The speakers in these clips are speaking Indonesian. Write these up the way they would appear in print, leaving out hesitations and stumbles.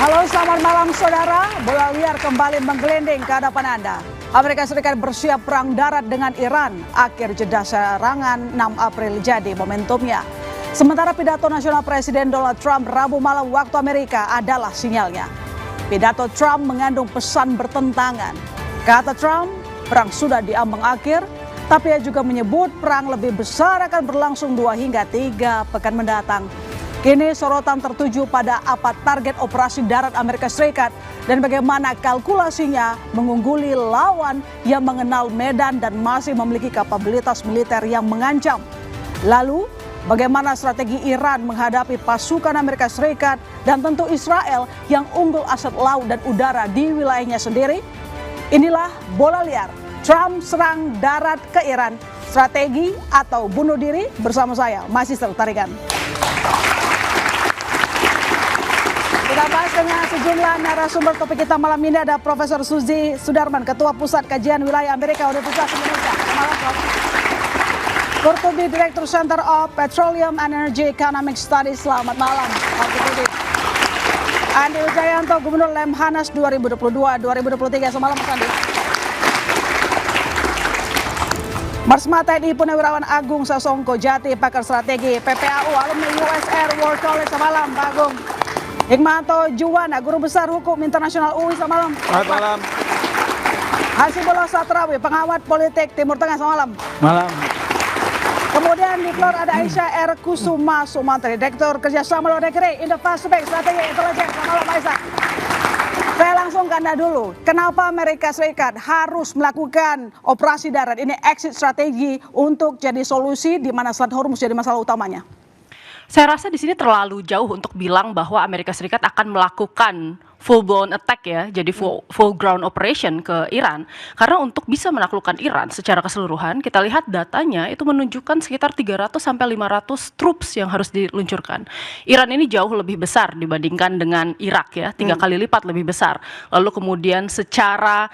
Halo, selamat malam saudara. Bola liar kembali menggelinding ke hadapan Anda. Amerika Serikat bersiap perang darat dengan Iran. Akhir jeda serangan 6 April jadi momentumnya. Sementara pidato nasional Presiden Donald Trump Rabu malam waktu Amerika adalah sinyalnya. Pidato Trump mengandung pesan bertentangan. Kata Trump, perang sudah diambang akhir, tapi ia juga menyebut perang lebih besar akan berlangsung 2 hingga 3 pekan mendatang. Kini sorotan tertuju pada apa target operasi darat Amerika Serikat dan bagaimana kalkulasinya mengungguli lawan yang mengenal medan dan masih memiliki kapabilitas militer yang mengancam. Lalu, bagaimana strategi Iran menghadapi pasukan Amerika Serikat dan tentu Israel yang unggul aset laut dan udara di wilayahnya sendiri? Inilah bola liar. Trump serang darat ke Iran, strategi atau bunuh diri bersama saya, Magister Tarigan. Kita bahas dengan sejumlah narasumber. Topik kita malam ini ada Profesor Suzy Sudarman, Ketua Pusat Kajian Wilayah Amerika Universitas Indonesia. Selamat malam, Prof. Kurtubi, Director Center of Petroleum Energy Economic Studies. Selamat malam, Pak Kurtubi. Andi Wijayanto, Gubernur Lemhanas 2022-2023. Selamat malam, Mas Andi. Marsma TNI Purnawirawan Agung Sasongko Jati, Pakar Strategi PPAU, alumni US Air War College. Selamat malam, Pak Agung. Hikmanto Juwana, Guru Besar Hukum Internasional UI. Selamat malam. Selamat malam. Hasibullah Satrawi, Pengamat Politik Timur Tengah. Selamat malam. Malam. Kemudian di floor ada Aisyah R. Kusuma Sumantri, Direktur Kerjasama Luar Negeri Indo-Pasifik Strategi Intelijen. Selamat malam, Aisyah. Saya langsung ke Anda dulu. Kenapa Amerika Serikat harus melakukan operasi darat? Ini exit strategi untuk jadi solusi di mana Selat Hormuz jadi masalah utamanya. Saya rasa di sini terlalu jauh untuk bilang bahwa Amerika Serikat akan melakukan full blown attack ya, jadi full ground operation ke Iran. Karena untuk bisa menaklukkan Iran secara keseluruhan, kita lihat datanya itu menunjukkan sekitar 300 sampai 500 troops yang harus diluncurkan. Iran ini jauh lebih besar dibandingkan dengan Irak ya, 3 kali lipat lebih besar. Lalu kemudian secara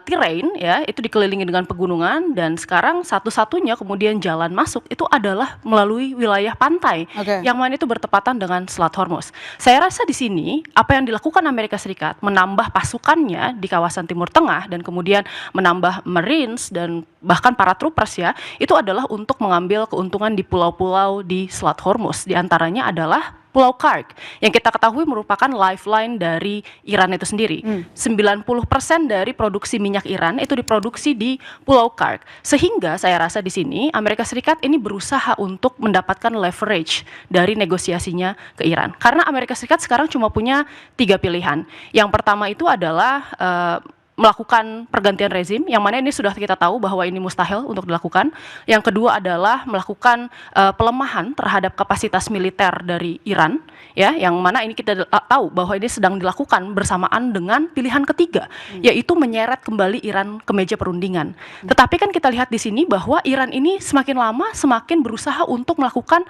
terrain ya, itu dikelilingi dengan pegunungan, dan sekarang satu-satunya kemudian jalan masuk itu adalah melalui wilayah pantai, yang mana itu bertepatan dengan Selat Hormuz. Saya rasa di sini apa yang dilakukan Amerika Serikat menambah pasukannya di kawasan Timur Tengah dan kemudian menambah Marines dan bahkan para troopers ya, itu adalah untuk mengambil keuntungan di pulau-pulau di Selat Hormuz. Di antaranya adalah Pulau Kark, yang kita ketahui merupakan lifeline dari Iran itu sendiri. 90% dari produksi minyak Iran itu diproduksi di Pulau Kark. Sehingga saya rasa di sini Amerika Serikat ini berusaha untuk mendapatkan leverage dari negosiasinya ke Iran. Karena Amerika Serikat sekarang cuma punya 3 pilihan. Yang pertama itu adalah melakukan pergantian rezim, yang mana ini sudah kita tahu bahwa ini mustahil untuk dilakukan. Yang kedua adalah melakukan pelemahan terhadap kapasitas militer dari Iran, ya, yang mana ini kita tahu bahwa ini sedang dilakukan bersamaan dengan pilihan ketiga, yaitu menyeret kembali Iran ke meja perundingan. Tetapi kan kita lihat di sini bahwa Iran ini semakin lama semakin berusaha untuk melakukan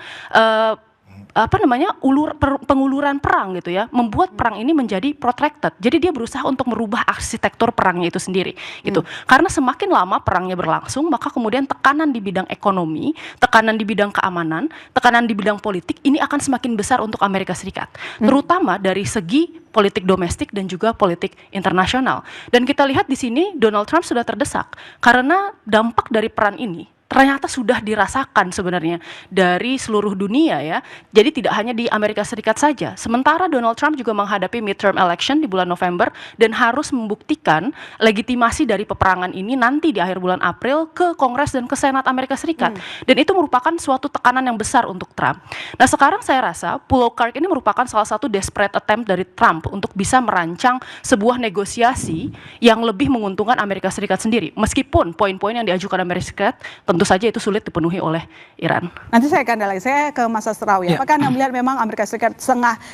penguluran perang gitu ya, membuat perang ini menjadi protracted. Jadi dia berusaha untuk merubah arsitektur perangnya itu sendiri gitu. Karena semakin lama perangnya berlangsung, maka kemudian tekanan di bidang ekonomi, tekanan di bidang keamanan, tekanan di bidang politik ini akan semakin besar untuk Amerika Serikat. Terutama dari segi politik domestik dan juga politik internasional. Dan kita lihat di sini Donald Trump sudah terdesak karena dampak dari perang ini ternyata sudah dirasakan sebenarnya dari seluruh dunia ya. Jadi tidak hanya di Amerika Serikat saja. Sementara Donald Trump juga menghadapi midterm election di bulan November dan harus membuktikan legitimasi dari peperangan ini nanti di akhir bulan April ke Kongres dan ke Senat Amerika Serikat. Dan itu merupakan suatu tekanan yang besar untuk Trump. Nah sekarang saya rasa Pulau Kark ini merupakan salah satu desperate attempt dari Trump untuk bisa merancang sebuah negosiasi yang lebih menguntungkan Amerika Serikat sendiri. Meskipun poin-poin yang diajukan Amerika Serikat tentu saja itu sulit dipenuhi oleh Iran. Nanti saya akan lagi, saya ke Mas Sastrawi. Apakah Anda melihat memang Amerika Serikat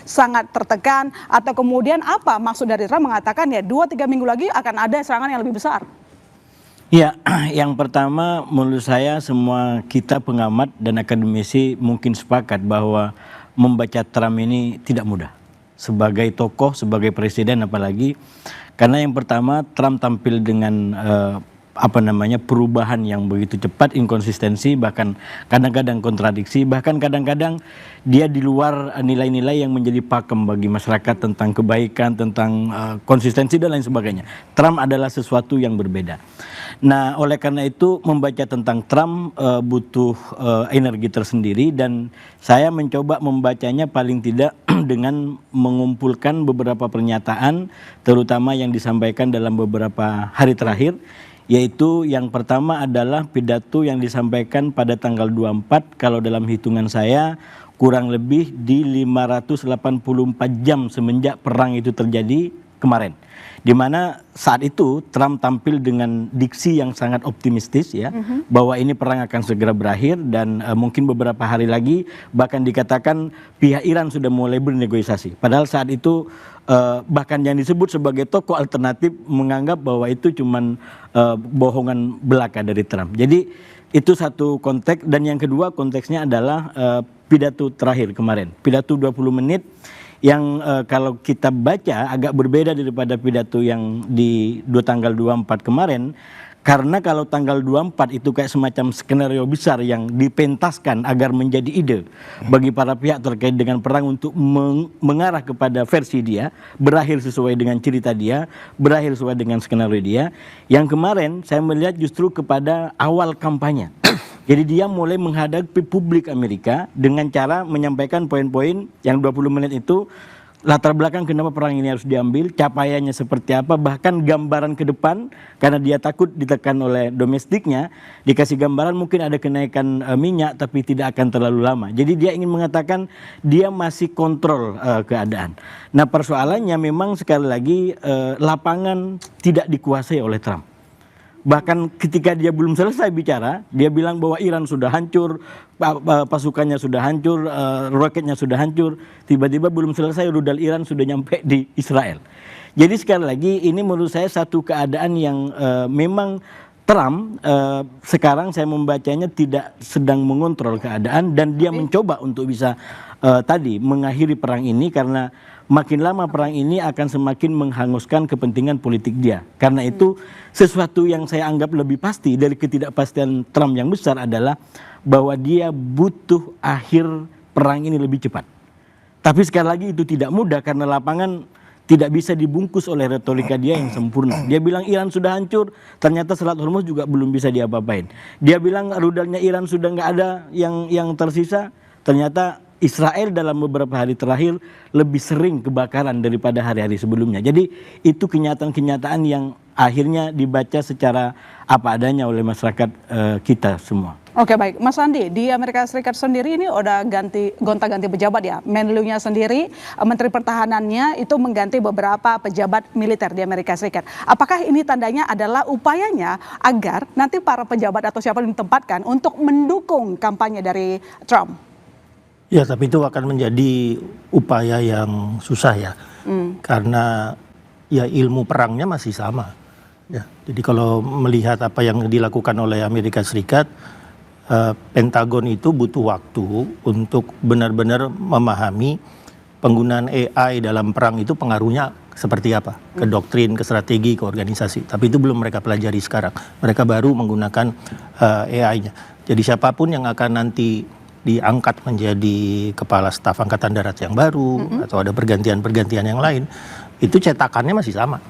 sangat tertekan, atau kemudian apa maksud dari Trump mengatakan ya 2-3 minggu lagi akan ada serangan yang lebih besar? Ya, yang pertama menurut saya semua kita pengamat dan akademisi mungkin sepakat bahwa membaca Trump ini tidak mudah. Sebagai tokoh, sebagai presiden apalagi. Karena yang pertama Trump tampil dengan perubahan yang begitu cepat, inkonsistensi, bahkan kadang-kadang kontradiksi, bahkan kadang-kadang dia di luar nilai-nilai yang menjadi pakem bagi masyarakat tentang kebaikan, tentang konsistensi dan lain sebagainya. Trump adalah sesuatu yang berbeda. Nah, oleh karena itu membaca tentang Trump butuh energi tersendiri, dan saya mencoba membacanya paling tidak dengan mengumpulkan beberapa pernyataan, terutama yang disampaikan dalam beberapa hari terakhir. Yaitu yang pertama adalah pidato yang disampaikan pada tanggal 24, kalau dalam hitungan saya kurang lebih di 584 jam semenjak perang itu terjadi kemarin. Di mana saat itu Trump tampil dengan diksi yang sangat optimistis ya, bahwa ini perang akan segera berakhir dan mungkin beberapa hari lagi, bahkan dikatakan pihak Iran sudah mulai bernegosiasi. Padahal saat itu bahkan yang disebut sebagai tokoh alternatif menganggap bahwa itu cuman bohongan belaka dari Trump. Jadi itu satu konteks, dan yang kedua konteksnya adalah pidato terakhir kemarin, pidato 20 menit yang kalau kita baca agak berbeda daripada pidato yang di tanggal 24 kemarin. Karena kalau tanggal 24 itu kayak semacam skenario besar yang dipentaskan agar menjadi ide bagi para pihak terkait dengan perang untuk mengarah kepada versi dia, berakhir sesuai dengan cerita dia, berakhir sesuai dengan skenario dia. Yang kemarin saya melihat justru kepada awal kampanye. Jadi dia mulai menghadapi publik Amerika dengan cara menyampaikan poin-poin yang 20 menit itu, latar belakang kenapa perang ini harus diambil, capaiannya seperti apa, bahkan gambaran ke depan, karena dia takut ditekan oleh domestiknya, dikasih gambaran mungkin ada kenaikan minyak tapi tidak akan terlalu lama. Jadi dia ingin mengatakan dia masih kontrol keadaan. Nah, persoalannya memang sekali lagi lapangan tidak dikuasai oleh Trump. Bahkan ketika dia belum selesai bicara, dia bilang bahwa Iran sudah hancur, pasukannya sudah hancur, roketnya sudah hancur. Tiba-tiba belum selesai, rudal Iran sudah nyampe di Israel. Jadi sekali lagi ini menurut saya satu keadaan yang memang Trump sekarang saya membacanya tidak sedang mengontrol keadaan, dan dia mencoba untuk bisa tadi mengakhiri perang ini, karena makin lama perang ini akan semakin menghanguskan kepentingan politik dia. Karena itu sesuatu yang saya anggap lebih pasti dari ketidakpastian Trump yang besar adalah bahwa dia butuh akhir perang ini lebih cepat. Tapi sekali lagi itu tidak mudah karena lapangan tidak bisa dibungkus oleh retorika dia yang sempurna. Dia bilang Iran sudah hancur, ternyata Selat Hormuz juga belum bisa diapa-apain. Dia bilang rudalnya Iran sudah nggak ada yang tersisa, ternyata Israel dalam beberapa hari terakhir lebih sering kebakaran daripada hari-hari sebelumnya. Jadi itu kenyataan-kenyataan yang akhirnya dibaca secara apa adanya oleh masyarakat kita semua. Oke, baik, Mas Andi, di Amerika Serikat sendiri ini udah gonta-ganti pejabat ya. Menlunya sendiri, Menteri Pertahanannya itu mengganti beberapa pejabat militer di Amerika Serikat. Apakah ini tandanya adalah upayanya agar nanti para pejabat atau siapa yang ditempatkan untuk mendukung kampanye dari Trump? Ya, tapi itu akan menjadi upaya yang susah ya, karena ya ilmu perangnya masih sama. Ya, jadi kalau melihat apa yang dilakukan oleh Amerika Serikat, Pentagon itu butuh waktu untuk benar-benar memahami penggunaan AI dalam perang itu pengaruhnya seperti apa ke doktrin, ke strategi, ke organisasi. Tapi itu belum mereka pelajari sekarang. Mereka baru menggunakan AI-nya. Jadi siapapun yang akan nanti diangkat menjadi kepala staf angkatan darat yang baru atau ada pergantian-pergantian yang lain, itu cetakannya masih sama.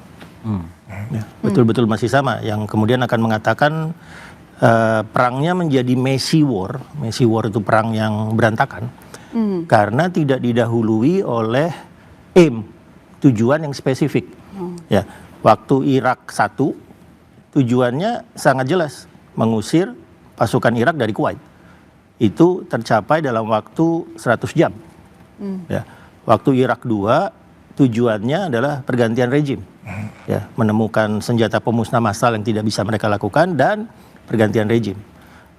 Ya, betul-betul masih sama. Yang kemudian akan mengatakan perangnya menjadi messy war. Messy war itu perang yang berantakan karena tidak didahului oleh tujuan yang spesifik. Ya, waktu Irak 1 tujuannya sangat jelas, mengusir pasukan Irak dari Kuwait. Itu tercapai dalam waktu 100 jam. Ya, waktu Irak 2 tujuannya adalah pergantian rejim. Ya, menemukan senjata pemusnah massal yang tidak bisa mereka lakukan dan pergantian rejim.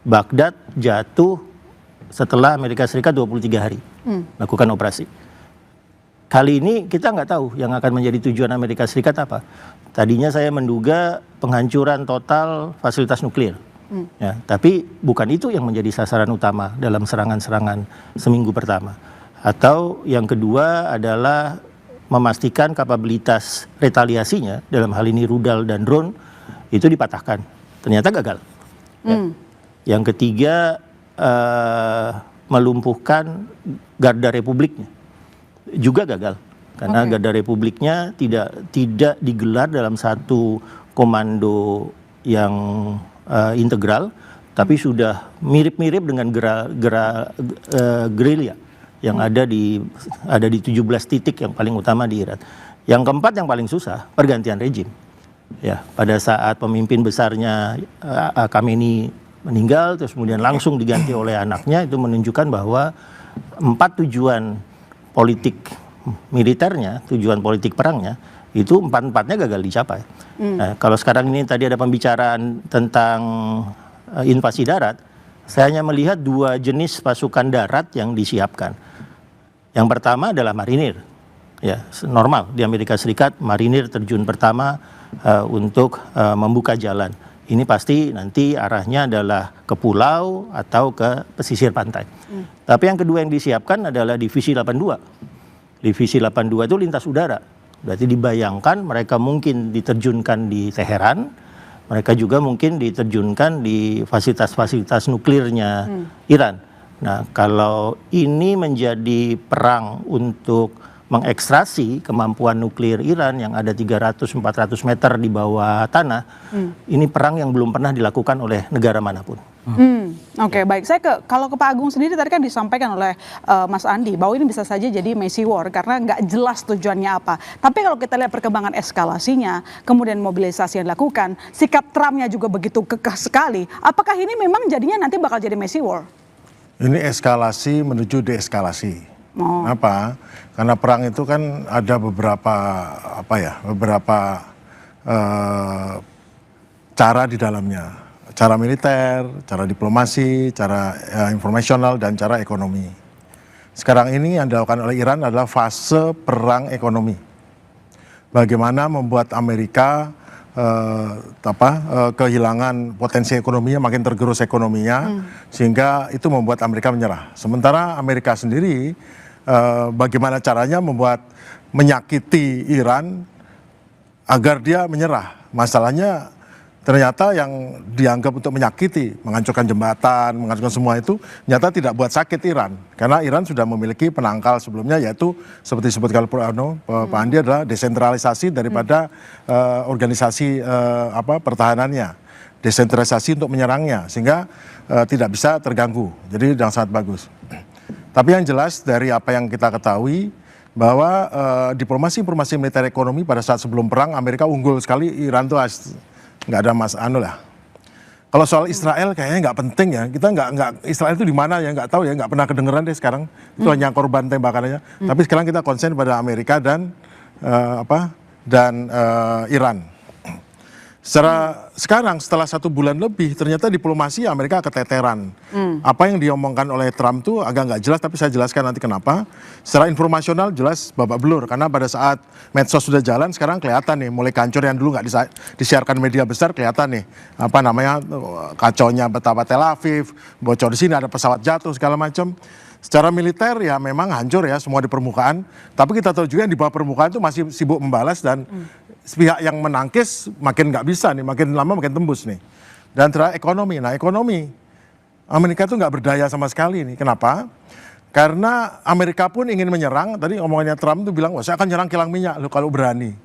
Baghdad jatuh setelah Amerika Serikat 23 hari lakukan operasi. Kali ini kita nggak tahu yang akan menjadi tujuan Amerika Serikat apa. Tadinya saya menduga penghancuran total fasilitas nuklir. Ya, tapi bukan itu yang menjadi sasaran utama dalam serangan-serangan seminggu pertama. Atau yang kedua adalah memastikan kapabilitas retaliasinya, dalam hal ini rudal dan drone, itu dipatahkan. ternyata gagal. Ya. Yang ketiga melumpuhkan Garda Republiknya, juga gagal karena Garda Republiknya tidak digelar dalam satu komando yang integral, tapi sudah mirip-mirip dengan gerilya yang ada di 17 titik yang paling utama di Iran. Yang keempat yang paling susah, pergantian rejim. Ya, pada saat pemimpin besarnya Khamenei meninggal, terus kemudian langsung diganti oleh anaknya, itu menunjukkan bahwa 4 tujuan politik militernya, tujuan politik perangnya, itu 4-4-nya gagal dicapai. Nah, kalau sekarang ini tadi ada pembicaraan tentang invasi darat, saya hanya melihat 2 jenis pasukan darat yang disiapkan. Yang pertama adalah marinir. Ya, normal di Amerika Serikat marinir terjun pertama untuk membuka jalan. Ini pasti nanti arahnya adalah ke pulau atau ke pesisir pantai. Tapi yang kedua yang disiapkan adalah divisi 82. Divisi 82 itu lintas udara. Berarti dibayangkan mereka mungkin diterjunkan di Teheran, mereka juga mungkin diterjunkan di fasilitas-fasilitas nuklirnya Iran. Nah, kalau ini menjadi perang untuk mengekstrasi kemampuan nuklir Iran yang ada 300-400 meter di bawah tanah, ini perang yang belum pernah dilakukan oleh negara manapun. Oke, baik. Kalau ke Pak Agung sendiri tadi kan disampaikan oleh Mas Andi bahwa ini bisa saja jadi messy war karena nggak jelas tujuannya apa. Tapi kalau kita lihat perkembangan eskalasinya, kemudian mobilisasi yang dilakukan, sikap Trumpnya juga begitu kekeh sekali. Apakah ini memang jadinya nanti bakal jadi messy war? Ini eskalasi menuju deeskalasi. Kenapa? Karena perang itu kan ada beberapa cara di dalamnya, cara militer, cara diplomasi, cara informasional, dan cara ekonomi. Sekarang ini yang dilakukan oleh Iran adalah fase perang ekonomi. Bagaimana membuat Amerika kehilangan potensi ekonominya, makin tergerus ekonominya, sehingga itu membuat Amerika menyerah. Sementara Amerika sendiri bagaimana caranya menyakiti Iran agar dia menyerah. Masalahnya ternyata yang dianggap untuk menyakiti, menghancurkan jembatan, menghancurkan semua itu, ternyata tidak buat sakit Iran. Karena Iran sudah memiliki penangkal sebelumnya, yaitu seperti disebutkan Pak Andi adalah desentralisasi daripada organisasi pertahanannya. Desentralisasi untuk menyerangnya, sehingga tidak bisa terganggu. Jadi yang sangat bagus. Tapi yang jelas dari apa yang kita ketahui, bahwa diplomasi militer ekonomi pada saat sebelum perang Amerika unggul sekali, Iran tuh nggak ada lah. Kalau soal Israel kayaknya nggak penting ya, kita nggak Israel itu di mana ya nggak tahu ya, nggak pernah kedengeran deh sekarang, itu hanya korban tembakannya. Tapi sekarang kita konsen pada Amerika dan Iran. Sekarang setelah 1 bulan lebih, ternyata diplomasi Amerika keteteran. Apa yang diomongkan oleh Trump tuh agak nggak jelas, tapi saya jelaskan nanti kenapa. Secara informasional jelas babak belur, karena pada saat medsos sudah jalan, sekarang kelihatan nih, mulai kancur yang dulu nggak disiarkan media besar, kelihatan nih, kacaunya betapa Tel Aviv, bocor di sini, ada pesawat jatuh segala macam. Secara militer ya memang hancur ya semua di permukaan, tapi kita tahu juga yang di bawah permukaan itu masih sibuk membalas, dan pihak yang menangkis makin nggak bisa nih, makin lama makin tembus nih. Dan terakhir ekonomi. Nah, ekonomi Amerika itu nggak berdaya sama sekali nih. Kenapa? Karena Amerika pun ingin menyerang. Tadi omongannya Trump tuh bilang, wah saya akan nyerang kilang minyak loh kalau berani.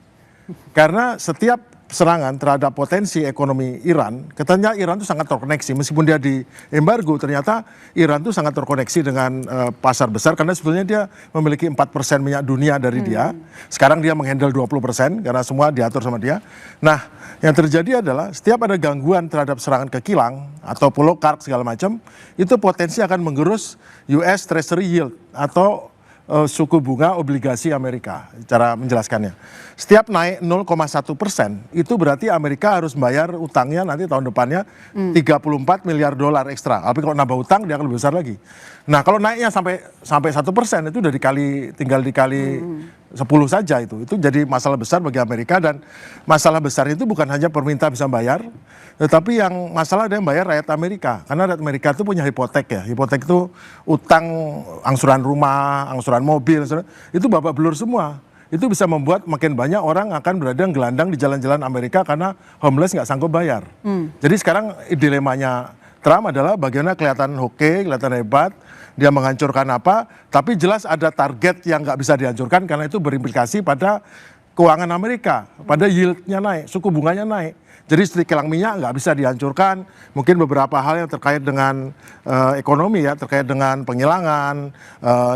Karena setiap serangan terhadap potensi ekonomi Iran, katanya Iran itu sangat terkoneksi. Meskipun dia di embargo, ternyata Iran itu sangat terkoneksi dengan pasar besar, karena sebetulnya dia memiliki 4% minyak dunia dari dia. Sekarang dia menghandle 20% karena semua diatur sama dia. Nah, yang terjadi adalah setiap ada gangguan terhadap serangan ke kilang atau pulau Kark segala macam, itu potensi akan menggerus US Treasury Yield atau suku bunga obligasi Amerika, cara menjelaskannya. Setiap naik 0,1%, itu berarti Amerika harus membayar utangnya nanti tahun depannya 34 miliar dolar ekstra. Tapi kalau nambah utang dia akan lebih besar lagi. Nah, kalau naiknya sampai 1% itu udah tinggal dikali 10 saja itu jadi masalah besar bagi Amerika. Dan masalah besar itu bukan hanya pemerintah bisa bayar, tetapi yang masalah ada yang bayar rakyat Amerika. Karena rakyat Amerika itu punya hipotek ya. Hipotek itu utang angsuran rumah, angsuran mobil, itu babak belur semua. itu bisa membuat makin banyak orang akan berada gelandang di jalan-jalan Amerika karena homeless nggak sanggup bayar. Jadi sekarang dilemanya Trump adalah bagaimana kelihatan oke, kelihatan hebat, dia menghancurkan apa, tapi jelas ada target yang nggak bisa dihancurkan karena itu berimplikasi pada keuangan Amerika, pada yieldnya naik, suku bunganya naik. Jadi seperti kilang minyak nggak bisa dihancurkan, mungkin beberapa hal yang terkait dengan ekonomi ya, terkait dengan penghilangan,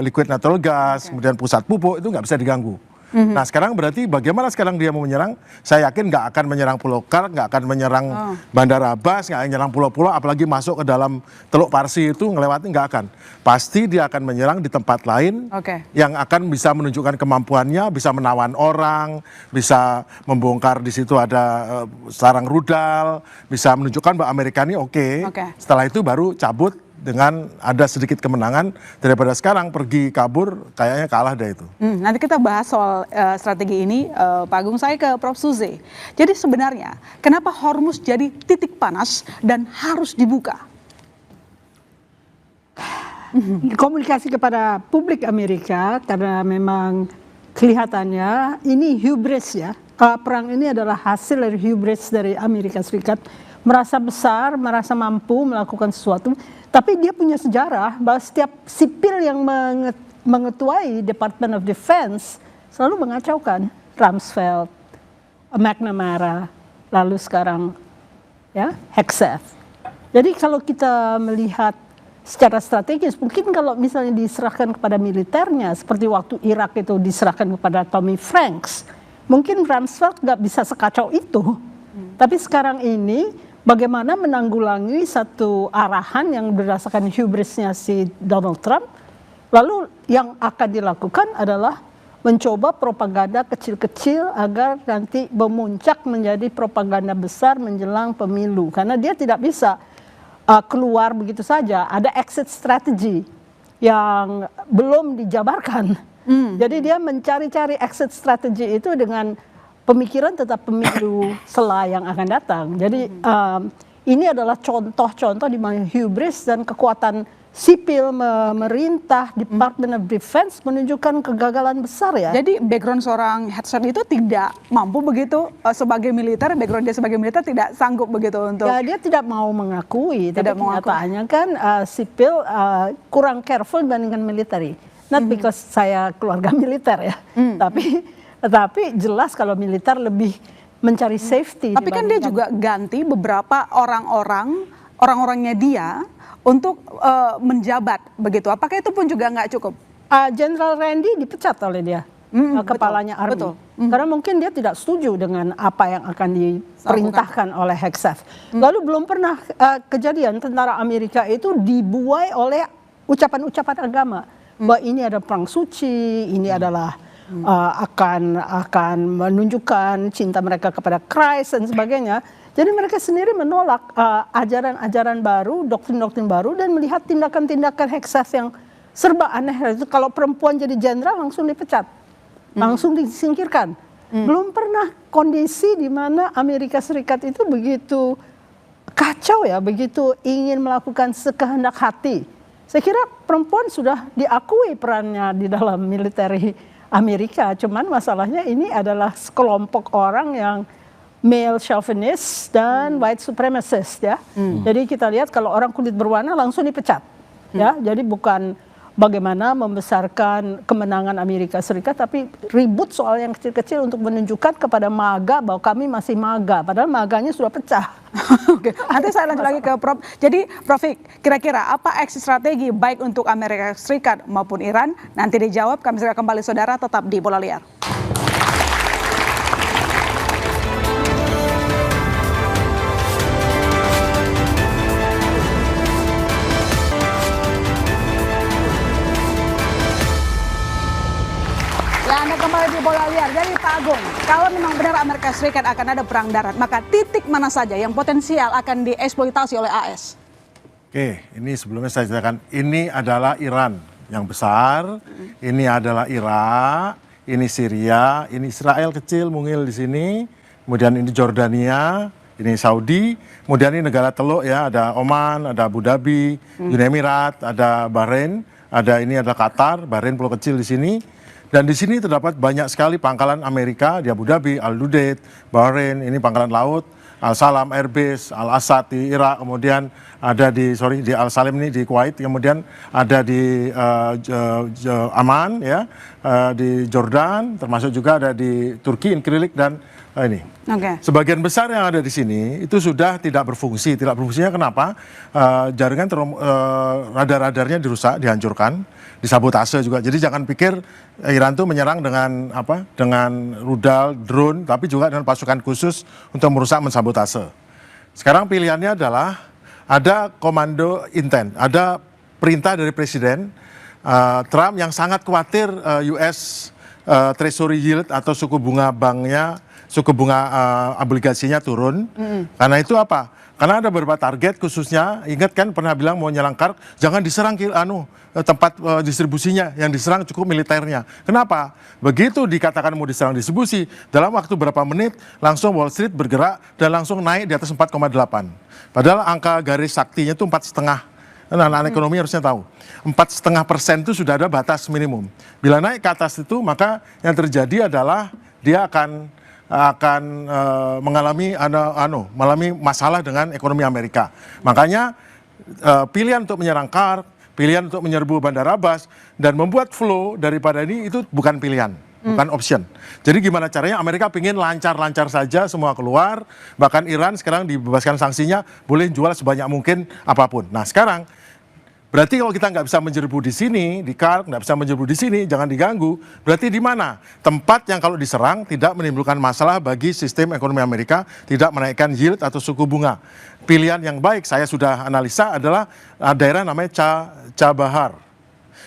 liquid natural gas, kemudian pusat pupuk itu nggak bisa diganggu. Nah sekarang berarti bagaimana sekarang dia mau menyerang? Saya yakin nggak akan menyerang Pulau Kar, nggak akan menyerang Bandar Abbas, nggak akan menyerang pulau-pulau, apalagi masuk ke dalam Teluk Parsi itu ngelewati nggak akan. Pasti dia akan menyerang di tempat lain yang akan bisa menunjukkan kemampuannya, bisa menawan orang, bisa membongkar di situ ada sarang rudal, bisa menunjukkan bahwa Amerika ini oke. Setelah itu baru cabut dengan ada sedikit kemenangan daripada sekarang pergi kabur kayaknya kalah deh itu. Nanti kita bahas soal strategi ini, Pak Agung. Saya ke Prof. Suze. Jadi sebenarnya kenapa Hormuz jadi titik panas dan harus dibuka? Komunikasi kepada publik Amerika karena memang kelihatannya ini hubris ya. Perang ini adalah hasil dari hubris dari Amerika Serikat, merasa besar, merasa mampu melakukan sesuatu. Tapi dia punya sejarah bahwa setiap sipil yang mengetuai Department of Defense selalu mengacaukan. Rumsfeld, McNamara, lalu sekarang ya Hegseth. Jadi kalau kita melihat secara strategis, mungkin kalau misalnya diserahkan kepada militernya, seperti waktu Irak itu diserahkan kepada Tommy Franks, mungkin Rumsfeld nggak bisa sekacau itu. Tapi sekarang ini bagaimana menanggulangi satu arahan yang berdasarkan hubrisnya si Donald Trump, lalu yang akan dilakukan adalah mencoba propaganda kecil-kecil agar nanti memuncak menjadi propaganda besar menjelang pemilu. Karena dia tidak bisa keluar begitu saja, ada exit strategy yang belum dijabarkan. Jadi dia mencari-cari exit strategy itu dengan pemikiran tetap pemilu sela yang akan datang. Jadi ini adalah contoh-contoh di mana hubris dan kekuatan sipil memerintah Department of Defense menunjukkan kegagalan besar ya. Jadi background seorang Hegseth itu tidak mampu begitu sebagai militer, background dia sebagai militer tidak sanggup begitu untuk. Ya, dia tidak mau mengakui, tapi kenyataannya kan sipil kurang careful dibandingkan militer. Not because saya keluarga militer ya, tapi jelas kalau militer lebih mencari safety. Tapi kan dia juga ganti beberapa orang-orangnya dia untuk menjabat begitu. Apakah itu pun juga nggak cukup? Jenderal Randy dipecat oleh dia, kepalanya Army. Karena mungkin dia tidak setuju dengan apa yang akan diperintahkan oleh Hegseth. Lalu belum pernah kejadian tentara Amerika itu dibuai oleh ucapan-ucapan agama. Bahwa ini ada perang suci, ini adalah akan menunjukkan cinta mereka kepada Christ dan sebagainya. Jadi mereka sendiri menolak ajaran-ajaran baru, doktrin-doktrin baru, dan melihat tindakan-tindakan Hegseth yang serba aneh. Itu kalau perempuan jadi jenderal langsung dipecat, langsung disingkirkan. Belum pernah kondisi di mana Amerika Serikat itu begitu kacau ya, begitu ingin melakukan sekehendak hati. Saya kira perempuan sudah diakui perannya di dalam militer Amerika, cuman masalahnya ini adalah sekelompok orang yang male chauvinist dan white supremacist ya. Jadi kita lihat kalau orang kulit berwarna langsung dipecat ya. Jadi bukan bagaimana membesarkan kemenangan Amerika Serikat, tapi ribut soal yang kecil-kecil untuk menunjukkan kepada MAGA bahwa kami masih MAGA, padahal MAGA-nya sudah pecah. Oke, nanti saya lanjut lagi ke Prof. Jadi Prof, kira-kira apa exit strategi baik untuk Amerika Serikat maupun Iran? Nanti dijawab, kami segera kembali saudara, tetap di Bola Liar. Kembali di Bola Liar. Jadi Pak Agung, kalau memang benar Amerika Serikat akan ada perang darat, maka titik mana saja yang potensial akan dieksploitasi oleh AS? Oke, ini sebelumnya saya ceritakan, ini adalah Iran yang besar, ini adalah Irak, ini Syria, ini Israel kecil mungil di sini, kemudian ini Jordania, ini Saudi, kemudian ini negara teluk ya, ada Oman, ada Abu Dhabi, Uni Emirat, ada Bahrain, ada ini ada Qatar, Bahrain pulau kecil di sini. Dan di sini terdapat banyak sekali pangkalan Amerika di Abu Dhabi, Al Udeid, Bahrain, ini pangkalan laut, Al Salam Air Base, Al Asad di Irak, kemudian ada di Al Salim ini di Kuwait, kemudian ada di Aman ya, di Jordan, termasuk juga ada di Turki, Incirlik dan ini. Oke. Sebagian besar yang ada di sini itu sudah tidak berfungsi. Tidak berfungsinya kenapa? Jaringan radar-radarnya dirusak, dihancurkan, disabotase juga. Jadi jangan pikir Iran itu menyerang dengan apa? Dengan rudal, drone, tapi juga dengan pasukan khusus untuk merusak, mensabotase. Sekarang pilihannya adalah ada komando intent, ada perintah dari Presiden Trump yang sangat khawatir US Treasury yield atau suku bunga banknya, suku bunga obligasinya turun. Karena itu apa? Karena ada beberapa target khususnya, ingat kan pernah bilang mau nyerang Kark, jangan diserang tempat distribusinya, yang diserang cukup militernya. Kenapa? Begitu dikatakan mau diserang distribusi, dalam waktu berapa menit langsung Wall Street bergerak dan langsung naik di atas 4,8. Padahal angka garis saktinya itu 4,5. Anak-anak ekonomi harusnya tahu 4,5% itu sudah ada batas minimum. Bila naik ke atas itu, maka yang terjadi adalah dia akan mengalami masalah dengan ekonomi Amerika. Makanya pilihan untuk menyerang Kark, pilihan untuk menyerbu Bandar Abbas dan membuat flow daripada ini itu bukan pilihan, bukan option. Jadi gimana caranya Amerika ingin lancar-lancar saja semua keluar, bahkan Iran sekarang dibebaskan sanksinya, boleh jual sebanyak mungkin apapun. Nah sekarang berarti kalau kita nggak bisa menjerbu di sini, di Kark, nggak bisa menjerbu di sini, jangan diganggu. Berarti di mana? Tempat yang kalau diserang tidak menimbulkan masalah bagi sistem ekonomi Amerika, tidak menaikkan yield atau suku bunga. Pilihan yang baik, saya sudah analisa adalah daerah namanya Chabahar.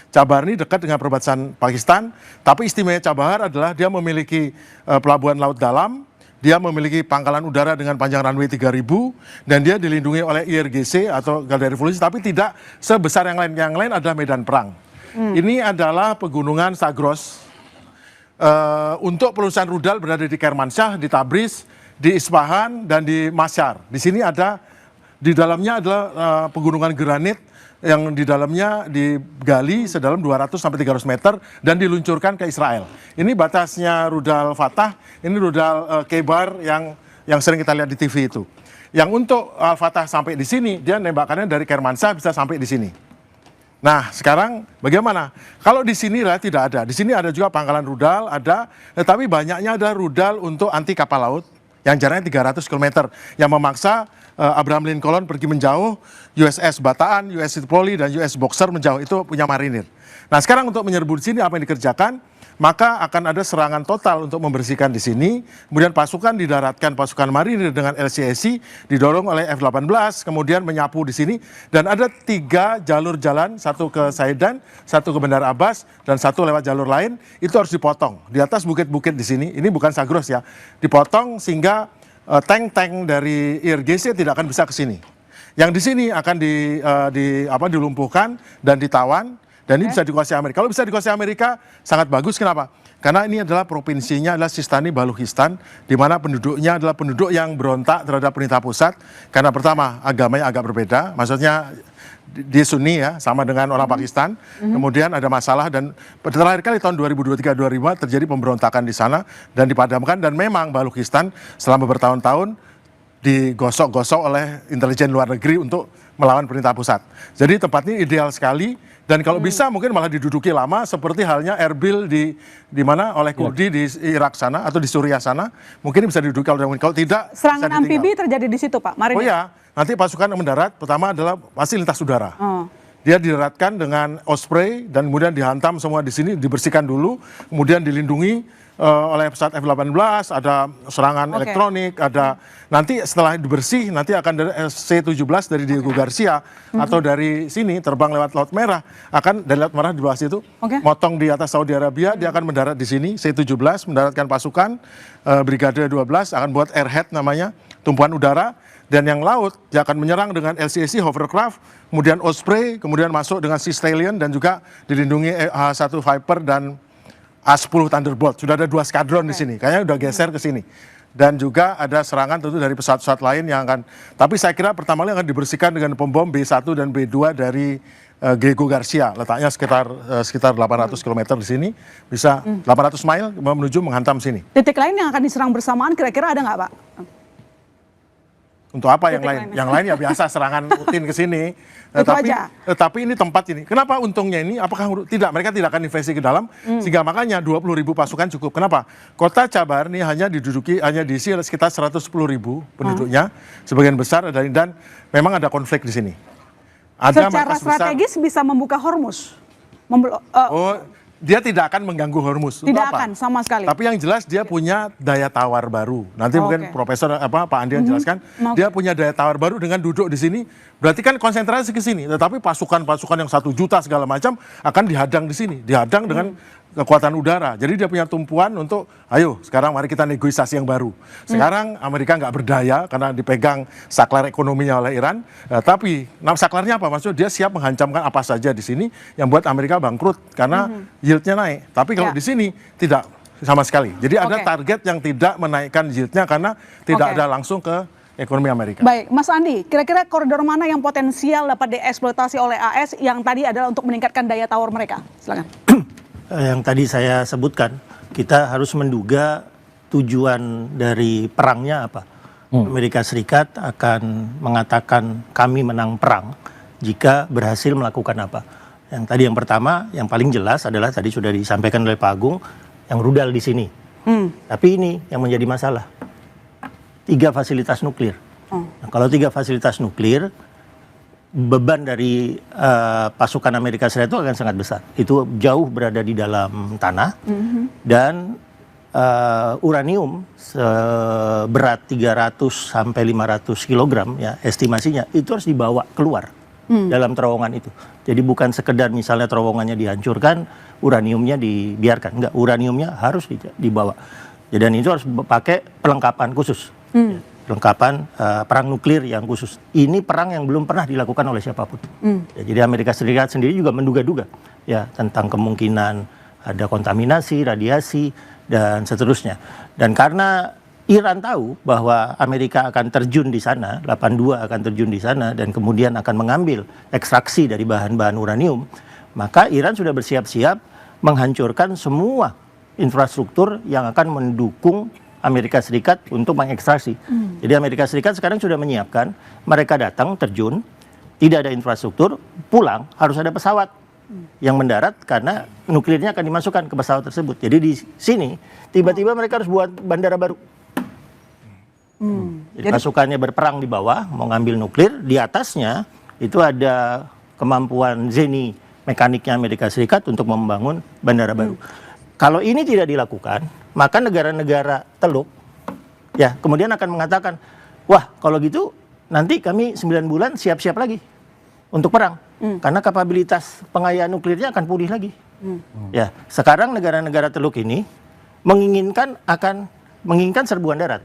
Chabahar ini dekat dengan perbatasan Pakistan, tapi istimewa Chabahar adalah dia memiliki pelabuhan laut dalam, dia memiliki pangkalan udara dengan panjang runway 3.000 dan dia dilindungi oleh IRGC atau Garda Revolusi, tapi tidak sebesar yang lain. Yang lain adalah medan perang. Ini adalah pegunungan Zagros. Untuk pelunasan rudal berada di Kermanshah, di Tabriz, di Isfahan dan di Masyar. Di sini di dalamnya adalah pegunungan granit yang di dalamnya digali sedalam 200 sampai 300 meter dan diluncurkan ke Israel. Ini batasnya rudal Fatah, ini rudal Kebar yang sering kita lihat di TV itu. Yang untuk Al-Fatah sampai di sini, dia nembakannya dari Kermanshah bisa sampai di sini. Nah, sekarang bagaimana? Kalau di sini lah tidak ada. Di sini ada juga pangkalan rudal, ada, tetapi banyaknya ada rudal untuk anti kapal laut yang jaraknya 300 km yang memaksa Abraham Lincoln pergi menjauh, USS Bataan, USS Tripoli dan US Boxer menjauh, itu punya marinir. Nah, sekarang untuk menyerbu di sini apa yang dikerjakan? Maka akan ada serangan total untuk membersihkan di sini. Kemudian pasukan didaratkan, pasukan marinir dengan LCAC didorong oleh F-18, kemudian menyapu di sini. Dan ada 3 jalur jalan, satu ke Saidan, satu ke Bandar Abbas, dan satu lewat jalur lain. Itu harus dipotong di atas bukit-bukit di sini. Ini bukan Zagros ya, dipotong sehingga tank-tank dari IRGC tidak akan bisa ke sini. Yang di sini akan dilumpuhkan dan ditawan. Dan ini bisa dikuasai Amerika. Kalau bisa dikuasai Amerika, sangat bagus. Kenapa? Karena ini adalah provinsinya adalah Sistani Baluchistan, di mana penduduknya adalah penduduk yang berontak terhadap pemerintah pusat. Karena pertama, agamanya agak berbeda. Maksudnya dia Sunni ya, sama dengan orang Pakistan. Kemudian ada masalah dan terakhir kali tahun 2023-2025 terjadi pemberontakan di sana dan dipadamkan. Dan memang Baluchistan selama bertahun-tahun digosok-gosok oleh intelijen luar negeri untuk melawan pemerintah pusat. Jadi tempat ini ideal sekali. Dan kalau bisa mungkin malah diduduki lama seperti halnya Erbil di mana oleh Kurdi di Irak sana atau di Suriah sana, mungkin bisa diduduki oleh, kalau tidak Serangan amfibi terjadi di situ, Pak Marinir. Oh ya, nanti pasukan yang mendarat pertama adalah pasti lintas udara. Dia didaratkan dengan Osprey dan kemudian dihantam semua di sini, dibersihkan dulu, kemudian dilindungi oleh pesawat F-18, ada serangan elektronik, ada nanti setelah dibersih nanti akan dari C-17 dari Diego Garcia atau dari sini terbang lewat Laut Merah, akan dari Laut Merah di bawah situ, motong di atas Saudi Arabia, dia akan mendarat di sini C-17, mendaratkan pasukan Brigade 12, akan buat airhead namanya, tumpuan udara. Dan yang laut, dia akan menyerang dengan LCAC, hovercraft, kemudian Osprey, kemudian masuk dengan Sea Stallion dan juga dilindungi H-1 Viper dan A-10 Thunderbolt. Sudah ada 2 skadron di sini, kayaknya udah geser ke sini. Dan juga ada serangan tentu dari pesawat-pesawat lain yang akan, tapi saya kira pertama kali akan dibersihkan dengan pembom B-1 dan B-2 dari Diego Garcia, letaknya sekitar 800 km di sini, bisa 800 mile menuju menghantam sini. Titik lain yang akan diserang bersamaan kira-kira ada nggak, Pak? Untuk apa yang Titik lain? lainnya. Yang lain ya biasa serangan rutin ke sini. Itu aja. Tapi ini tempat ini. Kenapa untungnya ini? Apakah tidak? Mereka tidak akan invasi ke dalam, sehingga makanya 20.000 pasukan cukup. Kenapa? Kota Cabar ini hanya diisi sekitar 110.000 penduduknya, sebagian besar dan memang ada konflik di sini. Ada Secara markas besar. strategis bisa membuka Hormuz. Dia tidak akan mengganggu Hormuz. Untuk Tidak apa? akan sama sekali. Tapi yang jelas dia punya daya tawar baru. Nanti mungkin Profesor Pak Andi yang jelaskan. Dia punya daya tawar baru dengan duduk di sini. Berarti kan konsentrasi ke sini. Tetapi pasukan-pasukan yang 1 juta segala macam akan dihadang di sini. Dihadang dengan kekuatan udara. Jadi dia punya tumpuan untuk, ayo sekarang mari kita negosiasi yang baru. Sekarang Amerika nggak berdaya karena dipegang saklar ekonominya oleh Iran. Tapi saklarnya apa? Maksudnya dia siap menghancamkan apa saja di sini yang buat Amerika bangkrut karena yieldnya naik. Tapi kalau di sini tidak sama sekali. Jadi ada target yang tidak menaikkan yieldnya karena tidak ada langsung ke ekonomi Amerika. Baik, Mas Andi, kira-kira koridor mana yang potensial dapat dieksploitasi oleh AS yang tadi adalah untuk meningkatkan daya tawar mereka? Silakan. Yang tadi saya sebutkan, kita harus menduga tujuan dari perangnya apa. Amerika Serikat akan mengatakan kami menang perang jika berhasil melakukan apa. Yang tadi yang pertama, yang paling jelas adalah tadi sudah disampaikan oleh Pak Agung, yang rudal di sini. Tapi ini yang menjadi masalah. 3 fasilitas nuklir. Nah, kalau 3 fasilitas nuklir, beban dari pasukan Amerika Serikat itu akan sangat besar. Itu jauh berada di dalam tanah dan uranium seberat 300 sampai 500 kg ya estimasinya itu harus dibawa keluar dalam terowongan itu. Jadi bukan sekedar misalnya terowongannya dihancurkan, uraniumnya dibiarkan. Enggak, uraniumnya harus dibawa. Dan itu harus pakai perlengkapan khusus. Ya, perlengkapan perang nuklir yang khusus. Ini perang yang belum pernah dilakukan oleh siapapun. Ya, jadi Amerika Serikat sendiri juga menduga-duga ya tentang kemungkinan ada kontaminasi, radiasi dan seterusnya. Dan karena Iran tahu bahwa Amerika akan terjun di sana, 82 akan terjun di sana dan kemudian akan mengambil ekstraksi dari bahan-bahan uranium, maka Iran sudah bersiap-siap menghancurkan semua infrastruktur yang akan mendukung Amerika Serikat untuk mengekstraksi. Jadi Amerika Serikat sekarang sudah menyiapkan, mereka datang terjun, tidak ada infrastruktur, pulang harus ada pesawat yang mendarat karena nuklirnya akan dimasukkan ke pesawat tersebut. Jadi di sini tiba-tiba mereka harus buat bandara baru. Jadi pasukannya berperang di bawah, mau ngambil nuklir, di atasnya itu ada kemampuan zeni mekaniknya Amerika Serikat untuk membangun bandara baru. Kalau ini tidak dilakukan, maka negara-negara Teluk ya kemudian akan mengatakan, wah kalau gitu nanti kami 9 bulan siap-siap lagi untuk perang. Karena kapabilitas pengayaan nuklirnya akan pulih lagi. Ya, sekarang negara-negara Teluk ini menginginkan serbuan darat.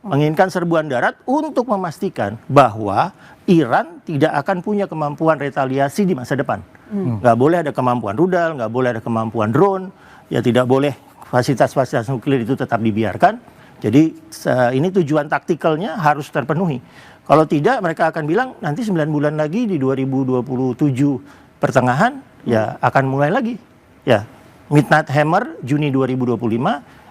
Menginginkan serbuan darat untuk memastikan bahwa Iran tidak akan punya kemampuan retaliasi di masa depan. Nggak boleh ada kemampuan rudal, nggak boleh ada kemampuan drone, ya tidak boleh fasilitas-fasilitas nuklir itu tetap dibiarkan. Jadi ini tujuan taktikalnya harus terpenuhi. Kalau tidak mereka akan bilang nanti 9 bulan lagi di 2027 pertengahan ya akan mulai lagi. Ya, Midnight Hammer Juni 2025,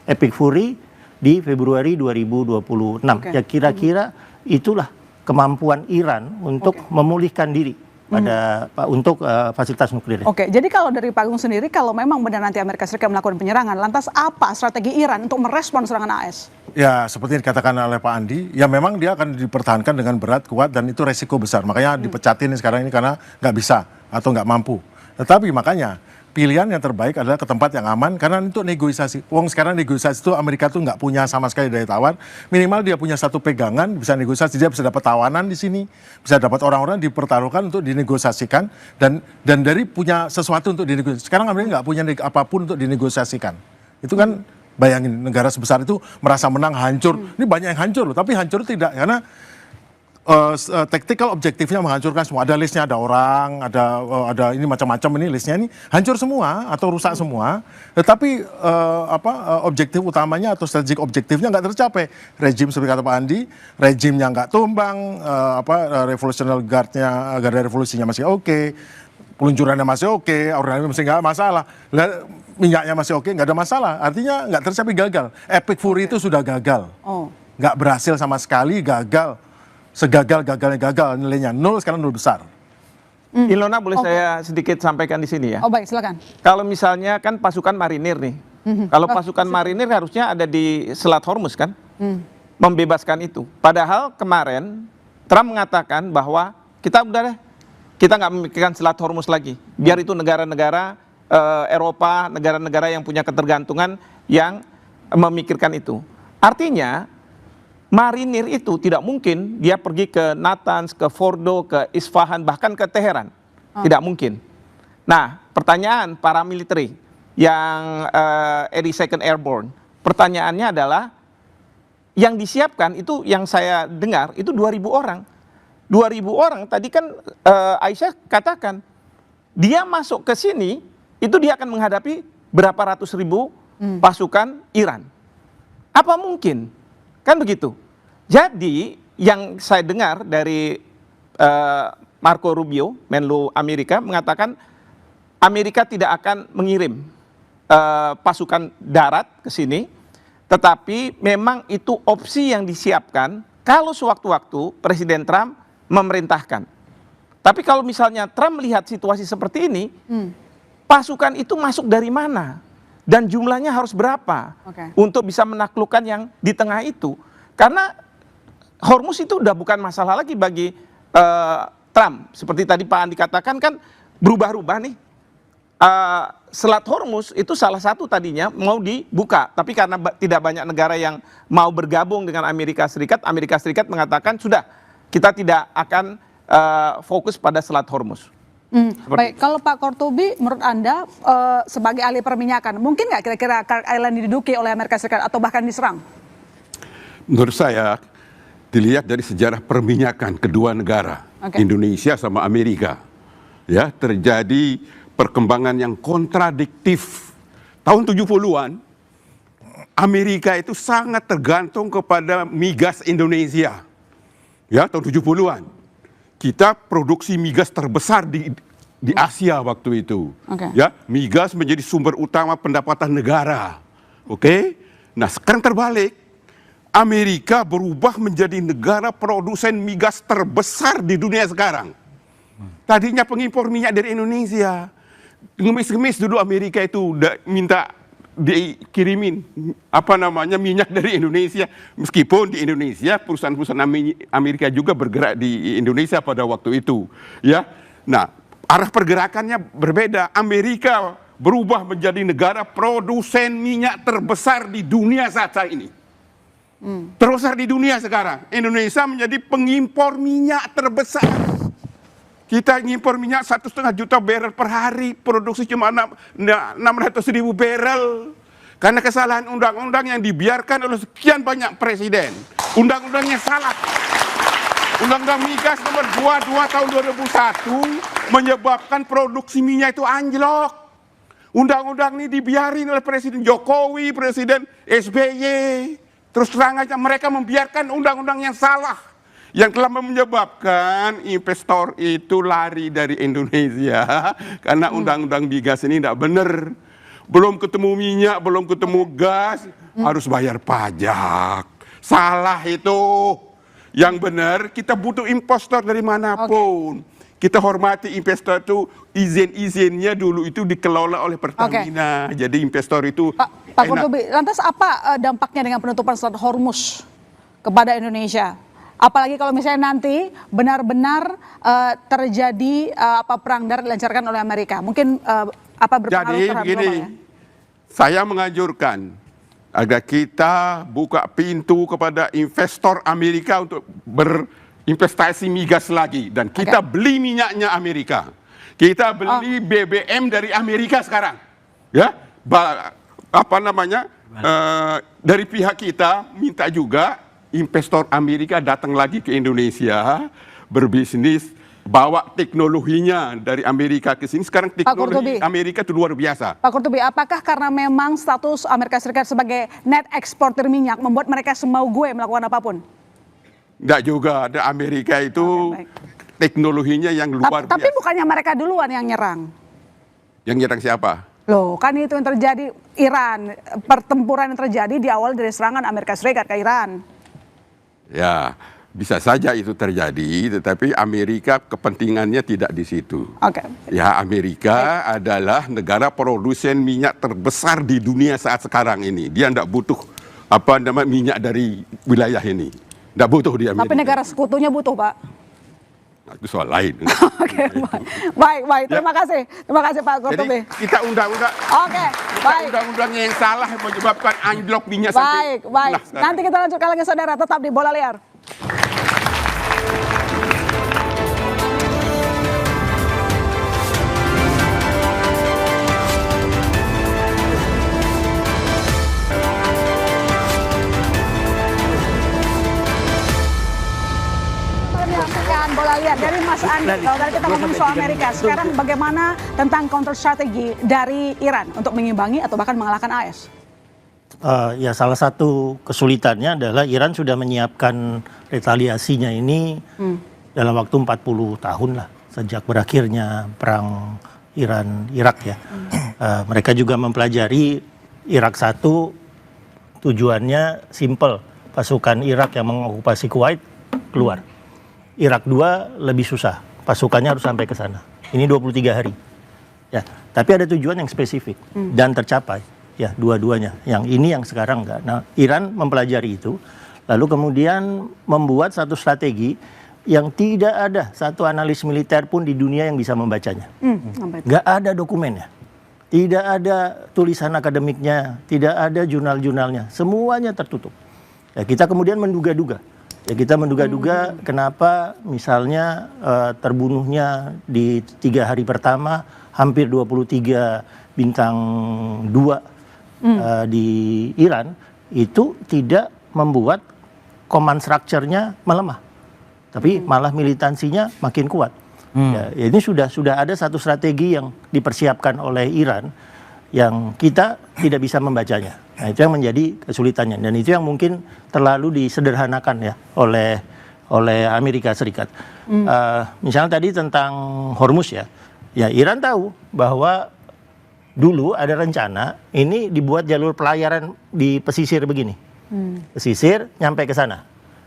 Epic Fury di Februari 2026. Ya kira-kira itulah kemampuan Iran untuk memulihkan diri pada untuk fasilitas nuklir. Oke, jadi kalau dari Pak Agung sendiri, kalau memang benar nanti Amerika Serikat melakukan penyerangan, lantas apa strategi Iran untuk merespon serangan AS? Ya, seperti yang dikatakan oleh Pak Andi, ya memang dia akan dipertahankan dengan berat, kuat, dan itu resiko besar. Makanya dipecatin sekarang ini karena nggak bisa atau nggak mampu. Tetapi makanya pilihan yang terbaik adalah ke tempat yang aman karena untuk negosiasi. Wong sekarang negosiasi itu Amerika tuh nggak punya sama sekali daya tawar. Minimal dia punya satu pegangan, bisa negosiasi, dia bisa dapat tawanan di sini, bisa dapat orang-orang dipertaruhkan untuk dinegosiasikan dan dari punya sesuatu untuk dinegosiasikan. Sekarang Amerika nggak punya apapun untuk dinegosiasikan. Itu kan bayangin negara sebesar itu merasa menang hancur. Ini banyak yang hancur loh, tapi hancur tidak karena tactical objektifnya menghancurkan semua. Ada listnya, ada orang, ada ini macam-macam ini listnya ini hancur semua atau rusak semua. Tetapi objektif utamanya atau strategic objektifnya nggak tercapai. Rejim seperti kata Pak Andi, rejimnya nggak tumbang, Revolutionary Guard-nya, garda revolusinya masih oke. peluncurannya masih oke, orangnya masih nggak masalah, minyaknya masih oke, nggak ada masalah. Artinya nggak tercapai, gagal. Epic Fury itu sudah gagal, nggak berhasil sama sekali, gagal. Segagal-gagalnya gagal, nilainya 0, sekarang 0 besar. Ilona, boleh saya sedikit sampaikan di sini ya? Oh baik, silakan. Kalau misalnya kan pasukan marinir nih, kalau pasukan marinir harusnya ada di Selat Hormuz kan, membebaskan itu. Padahal kemarin Trump mengatakan bahwa kita udah deh, kita nggak memikirkan Selat Hormuz lagi. Biar itu negara-negara Eropa, negara-negara yang punya ketergantungan yang memikirkan itu. Artinya marinir itu tidak mungkin dia pergi ke Natanz, ke Fordo, ke Isfahan, bahkan ke Teheran. Tidak mungkin. Nah, pertanyaan para militer yang 82nd Airborne, pertanyaannya adalah yang disiapkan itu, yang saya dengar itu 2.000 orang. 2.000 orang tadi kan Aisyah katakan, dia masuk ke sini, itu dia akan menghadapi berapa ratus ribu pasukan Iran. Apa mungkin? Kan begitu. Jadi yang saya dengar dari Marco Rubio, Menlu Amerika, mengatakan Amerika tidak akan mengirim pasukan darat ke sini, tetapi memang itu opsi yang disiapkan kalau sewaktu-waktu Presiden Trump memerintahkan. Tapi kalau misalnya Trump melihat situasi seperti ini, pasukan itu masuk dari mana? Dan jumlahnya harus berapa untuk bisa menaklukkan yang di tengah itu? Karena Hormuz itu udah bukan masalah lagi bagi Trump. Seperti tadi Pak Andi katakan kan berubah-ubah nih. Selat Hormuz itu salah satu tadinya mau dibuka. Tapi karena tidak banyak negara yang mau bergabung dengan Amerika Serikat mengatakan sudah, kita tidak akan fokus pada Selat Hormuz. Baik, kalau Pak Kortubi, menurut Anda sebagai ahli perminyakan, mungkin nggak kira-kira Kirk Island diduduki oleh Amerika Serikat atau bahkan diserang? Menurut saya, dilihat dari sejarah perminyakan kedua negara, Indonesia sama Amerika, ya, terjadi perkembangan yang kontradiktif. Tahun 70-an, Amerika itu sangat tergantung kepada migas Indonesia. Ya, tahun 70-an. Kita produksi migas terbesar di Asia waktu itu. Ya, migas menjadi sumber utama pendapatan negara. Nah, sekarang terbalik. Amerika berubah menjadi negara produsen migas terbesar di dunia sekarang. Tadinya pengimpor minyak dari Indonesia. Ngemis-ngemis dulu Amerika itu udah minta dikirimin minyak dari Indonesia, meskipun di Indonesia perusahaan-perusahaan Amerika juga bergerak di Indonesia pada waktu itu, ya. Nah, arah pergerakannya berbeda. Amerika berubah menjadi negara produsen minyak terbesar di dunia saat ini. Terbesar di dunia sekarang. Indonesia menjadi pengimpor minyak terbesar. Kita ngimpor minyak 1,5 juta barrel per hari, produksi cuma 600.000 barrel. Karena kesalahan undang-undang yang dibiarkan oleh sekian banyak presiden. Undang-undangnya salah. Undang-undang migas nomor 22 tahun 2001 menyebabkan produksi minyak itu anjlok. Undang-undang ini dibiarin oleh Presiden Jokowi, Presiden SBY. Terus terang aja mereka membiarkan undang-undang yang salah, yang telah menyebabkan investor itu lari dari Indonesia karena undang-undang migas ini tidak benar. Belum ketemu minyak, belum ketemu gas, harus bayar pajak. Salah itu. Yang benar, kita butuh investor dari manapun. Kita hormati investor itu, izin-izinnya dulu itu dikelola oleh Pertamina. Jadi investor itu Pak Kortubi, lantas apa dampaknya dengan penutupan Selat Hormuz kepada Indonesia? Apalagi kalau misalnya nanti benar-benar terjadi perang darat dilancarkan oleh Amerika, mungkin berpengaruh terhadap global ya? Saya menganjurkan agar kita buka pintu kepada investor Amerika untuk berinvestasi migas lagi, dan kita beli minyaknya Amerika, kita beli BBM dari Amerika sekarang, ya, dari pihak kita minta juga investor Amerika datang lagi ke Indonesia berbisnis, bawa teknologinya dari Amerika ke sini. Sekarang teknologi Amerika itu luar biasa. Pak Kortubi, apakah karena memang status Amerika Serikat sebagai net eksportir minyak membuat mereka semau gue melakukan apapun? Enggak juga. Ada Amerika itu teknologinya yang luar Tapi biasa. bukannya mereka duluan yang nyerang? Yang nyerang siapa? Loh, kan itu yang terjadi Iran. Pertempuran yang terjadi di awal dari serangan Amerika Serikat ke Iran. Ya, bisa saja itu terjadi, tetapi Amerika kepentingannya tidak di situ. Oke. Ya, Amerika adalah negara produsen minyak terbesar di dunia saat sekarang ini. Dia tidak butuh minyak dari wilayah ini. Tidak butuh di Amerika. Tapi negara sekutunya butuh, Pak. Nah, itu soal lain. Oke, baik. Terima kasih Pak Jadi Qurtubi. kita undang-undang. Oke, baik. Undang-undangnya yang salah menyebabkan anjlok minyak sampai. Baik. Nanti kita lanjutkan lagi saudara, tetap di Bola Liar. Menyaksikan Bola Liar dari Mas Andi. Kalau tadi kita ngomong soal Amerika, sekarang bagaimana tentang counter strategi dari Iran untuk mengimbangi atau bahkan mengalahkan AS? Ya salah satu kesulitannya adalah Iran sudah menyiapkan retaliasinya ini dalam waktu 40 tahun lah sejak berakhirnya perang Iran-Irak ya. Mereka juga mempelajari Irak 1 tujuannya simple, pasukan Irak yang mengokupasi Kuwait keluar. Irak 2 lebih susah, pasukannya harus sampai ke sana. Ini 23 hari. Ya, tapi ada tujuan yang spesifik dan tercapai. Ya, dua-duanya. Yang ini yang sekarang enggak. Nah, Iran mempelajari itu, lalu kemudian membuat satu strategi yang tidak ada satu analis militer pun di dunia yang bisa membacanya. Enggak ada dokumennya. Tidak ada tulisan akademiknya, tidak ada jurnal-jurnalnya. Semuanya tertutup. Ya, kita kemudian menduga-duga. Ya, kita menduga-duga kenapa misalnya terbunuhnya di 3 hari pertama hampir 23 bintang 2 di Iran itu tidak membuat command structure-nya melemah, tapi malah militansinya makin kuat. Ya, ini sudah ada satu strategi yang dipersiapkan oleh Iran yang kita tidak bisa membacanya. Nah, itu yang menjadi kesulitannya dan itu yang mungkin terlalu disederhanakan ya oleh Amerika Serikat. Misalnya tadi tentang Hormuz ya Iran tahu bahwa dulu ada rencana ini dibuat jalur pelayaran di pesisir begini, pesisir nyampe ke sana,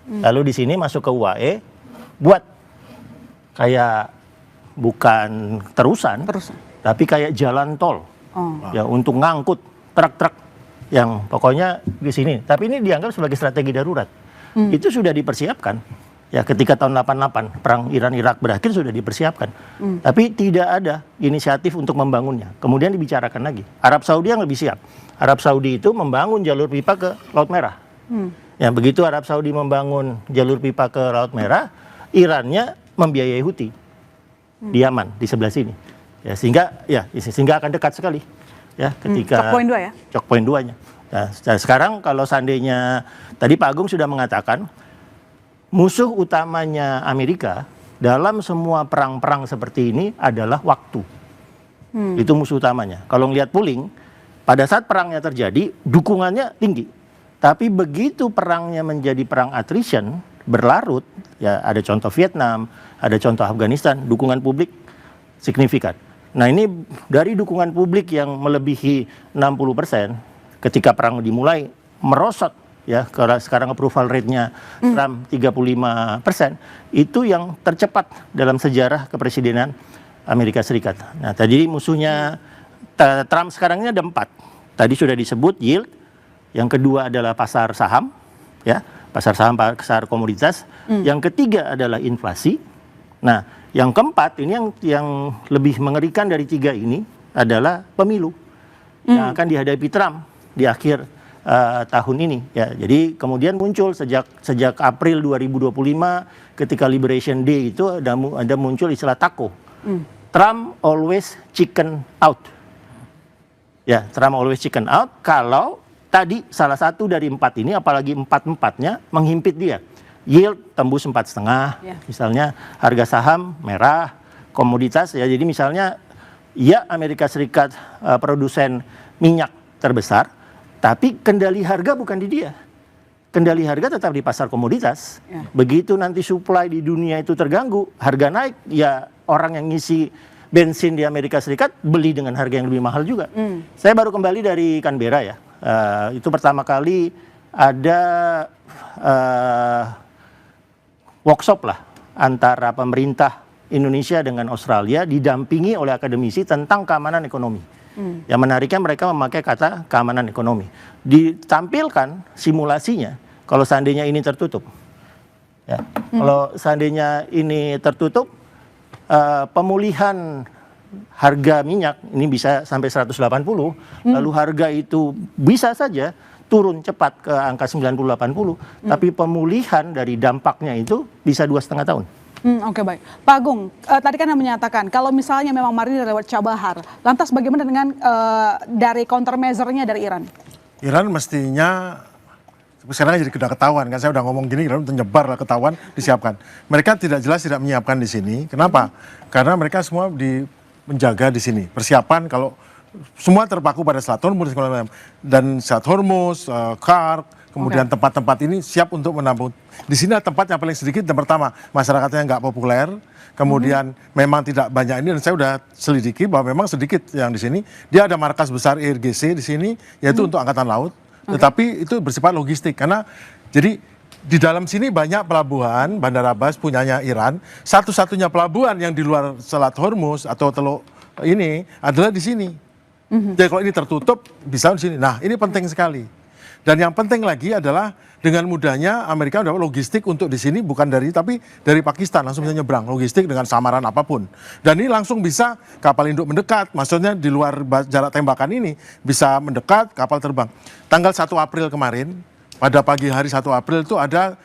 lalu di sini masuk ke UAE, buat kayak bukan terusan. Tapi kayak jalan tol, ya untuk ngangkut truk-truk yang pokoknya di sini. Tapi ini dianggap sebagai strategi darurat. Itu sudah dipersiapkan. Ya ketika tahun 88 perang Iran-Irak berakhir sudah dipersiapkan. Tapi tidak ada inisiatif untuk membangunnya. Kemudian dibicarakan lagi. Arab Saudi yang lebih siap. Arab Saudi itu membangun jalur pipa ke Laut Merah. Ya begitu Arab Saudi membangun jalur pipa ke Laut Merah, Irannya membiayai Houthi di Yaman di sebelah sini. Ya sehingga akan dekat sekali. Ya ketika Choke point 2 ya. Choke point 2-nya. Nah, sekarang kalau seandainya tadi Pak Agung sudah mengatakan musuh utamanya Amerika dalam semua perang-perang seperti ini adalah waktu. Itu musuh utamanya. Kalau ngelihat pooling, pada saat perangnya terjadi, dukungannya tinggi. Tapi begitu perangnya menjadi perang attrition, berlarut, ya ada contoh Vietnam, ada contoh Afghanistan, dukungan publik signifikan. Nah ini dari dukungan publik yang melebihi 60%, ketika perang dimulai, merosot. Ya, kalau sekarang approval rate-nya Trump 35%, itu yang tercepat dalam sejarah kepresidenan Amerika Serikat. Nah, tadi musuhnya Trump sekarang ini ada 4. Tadi sudah disebut yield, yang kedua adalah pasar saham, ya, pasar saham, pasar komoditas. Yang ketiga adalah inflasi. Nah, yang keempat ini yang lebih mengerikan dari 3 ini adalah pemilu yang akan dihadapi Trump di akhir tahun ini ya. Jadi kemudian muncul sejak April 2025 ketika Liberation Day itu ada muncul istilah TACO. Trump always chicken out. Ya, Trump always chicken out kalau tadi salah satu dari 4 ini, apalagi 4-4-nya menghimpit dia. Yield tembus 4,5 misalnya, harga saham merah, komoditas ya. Jadi misalnya ya Amerika Serikat produsen minyak terbesar, tapi kendali harga bukan di dia. kendali harga tetap di pasar komoditas. Begitu nanti supply di dunia itu terganggu, harga naik, ya orang yang ngisi bensin di Amerika Serikat beli dengan harga yang lebih mahal juga. Saya baru kembali dari Canberra ya. Itu pertama kali ada workshop lah antara pemerintah Indonesia dengan Australia didampingi oleh akademisi tentang keamanan ekonomi. Yang menariknya mereka memakai kata keamanan ekonomi. Ditampilkan simulasinya kalau seandainya ini tertutup. Ya. Kalau seandainya ini tertutup, pemulihan harga minyak ini bisa sampai 180, lalu harga itu bisa saja turun cepat ke angka 90-80, tapi pemulihan dari dampaknya itu bisa 2,5 tahun. Oke, baik. Pak Agung, tadi kan Anda menyatakan kalau misalnya memang Marinir lewat Chabahar, lantas bagaimana dengan dari countermeasure-nya dari Iran? Iran mestinya sekarang jadi udah ketahuan kan, saya udah ngomong gini, Iran menyebar ketahuan, disiapkan. Mereka tidak jelas tidak menyiapkan di sini. Kenapa? Karena mereka semua menjaga di sini. Persiapan kalau semua terpaku pada Selat Hormuz dan Selat Hormuz, Kark, kemudian tempat-tempat ini siap untuk menampung. Di sini tempat yang paling sedikit. Yang pertama, masyarakatnya nggak populer. Kemudian memang tidak banyak ini, dan saya udah selidiki bahwa memang sedikit yang di sini. Dia ada markas besar IRGC di sini, yaitu untuk Angkatan Laut. Tetapi itu bersifat logistik karena jadi di dalam sini banyak pelabuhan, Bandar Abbas punyanya Iran. Satu-satunya pelabuhan yang di luar Selat Hormuz atau Teluk ini adalah di sini. Jadi kalau ini tertutup bisa di sini. Nah, ini penting sekali. Dan yang penting lagi adalah dengan mudahnya Amerika dapat logistik untuk di sini bukan tapi dari Pakistan langsung bisa nyebrang, logistik dengan samaran apapun. Dan ini langsung bisa kapal induk mendekat, maksudnya di luar jarak tembakan ini bisa mendekat kapal terbang. Tanggal 1 April kemarin, pada pagi hari 1 April itu ada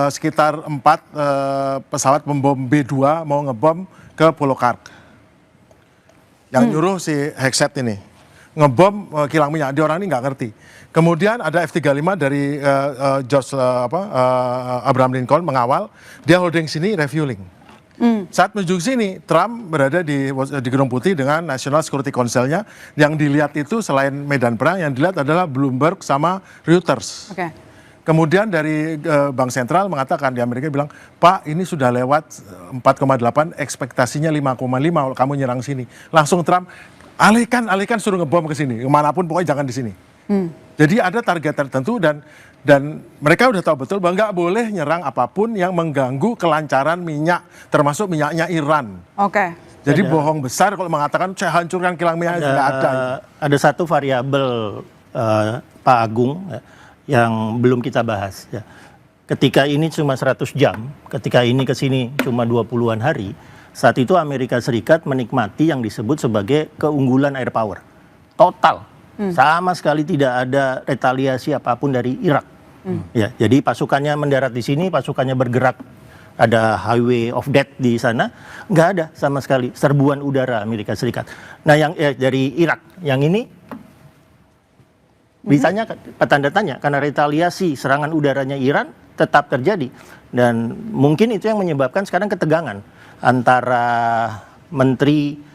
sekitar 4 pesawat pembom B-2 mau ngebom ke Pulau Kark. Yang nyuruh si Hexet ini ngebom kilang minyak, dia orang ini nggak ngerti. Kemudian ada F-35 dari George Abraham Lincoln mengawal, dia holding sini refueling. Saat menuju sini, Trump berada di Gedung Putih dengan National Security Council-nya. Yang dilihat itu selain medan perang, yang dilihat adalah Bloomberg sama Reuters. Kemudian dari Bank Sentral mengatakan di Amerika bilang, Pak ini sudah lewat 4,8, ekspektasinya 5,5 kalau kamu nyerang sini. Langsung Trump, alihkan suruh ngebom ke sini, kemanapun pokoknya jangan di sini. Jadi ada target tertentu dan mereka udah tahu betul bahwa nggak boleh nyerang apapun yang mengganggu kelancaran minyak, termasuk minyaknya Iran. Jadi bohong besar kalau mengatakan saya hancurkan kilang minyak, tidak ada. Ada satu variabel Pak Agung yang belum kita bahas. Ya. Ketika ini cuma 100 jam, ketika ini ke sini cuma 20-an hari, saat itu Amerika Serikat menikmati yang disebut sebagai keunggulan air power. Total. Sama sekali tidak ada retaliasi apapun dari Irak. Ya, jadi pasukannya mendarat di sini, pasukannya bergerak, ada highway of death di sana, nggak ada sama sekali serbuan udara Amerika Serikat. Nah, yang dari Irak, yang ini ditanya, tanda tanya, karena retaliasi serangan udaranya Iran tetap terjadi, dan mungkin itu yang menyebabkan sekarang ketegangan antara menteri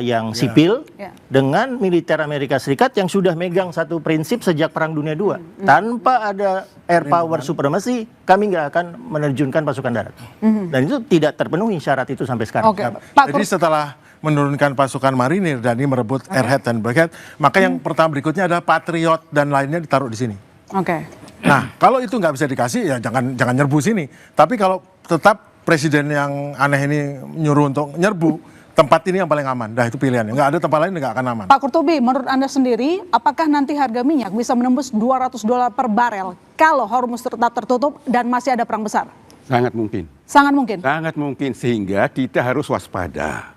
yang sipil dengan militer Amerika Serikat yang sudah megang satu prinsip sejak Perang Dunia II. Tanpa ada air power supremacy, kami nggak akan menerjunkan pasukan darat. Dan itu tidak terpenuhi syarat itu sampai sekarang. Jadi setelah menurunkan pasukan marinir dan ini merebut airhead dan bulkhead, maka yang pertama berikutnya adalah Patriot dan lainnya ditaruh di sini. Nah, kalau itu nggak bisa dikasih, ya jangan nyerbu sini. Tapi kalau tetap presiden yang aneh ini nyuruh untuk nyerbu, tempat ini yang paling aman. Dah itu pilihannya. Nggak ada tempat lain nggak akan aman. Pak Kurtubi, menurut Anda sendiri, apakah nanti harga minyak bisa menembus $200 per barel kalau Hormuz tetap tertutup dan masih ada perang besar? Sangat mungkin. Sangat mungkin? Sangat mungkin, sehingga kita harus waspada.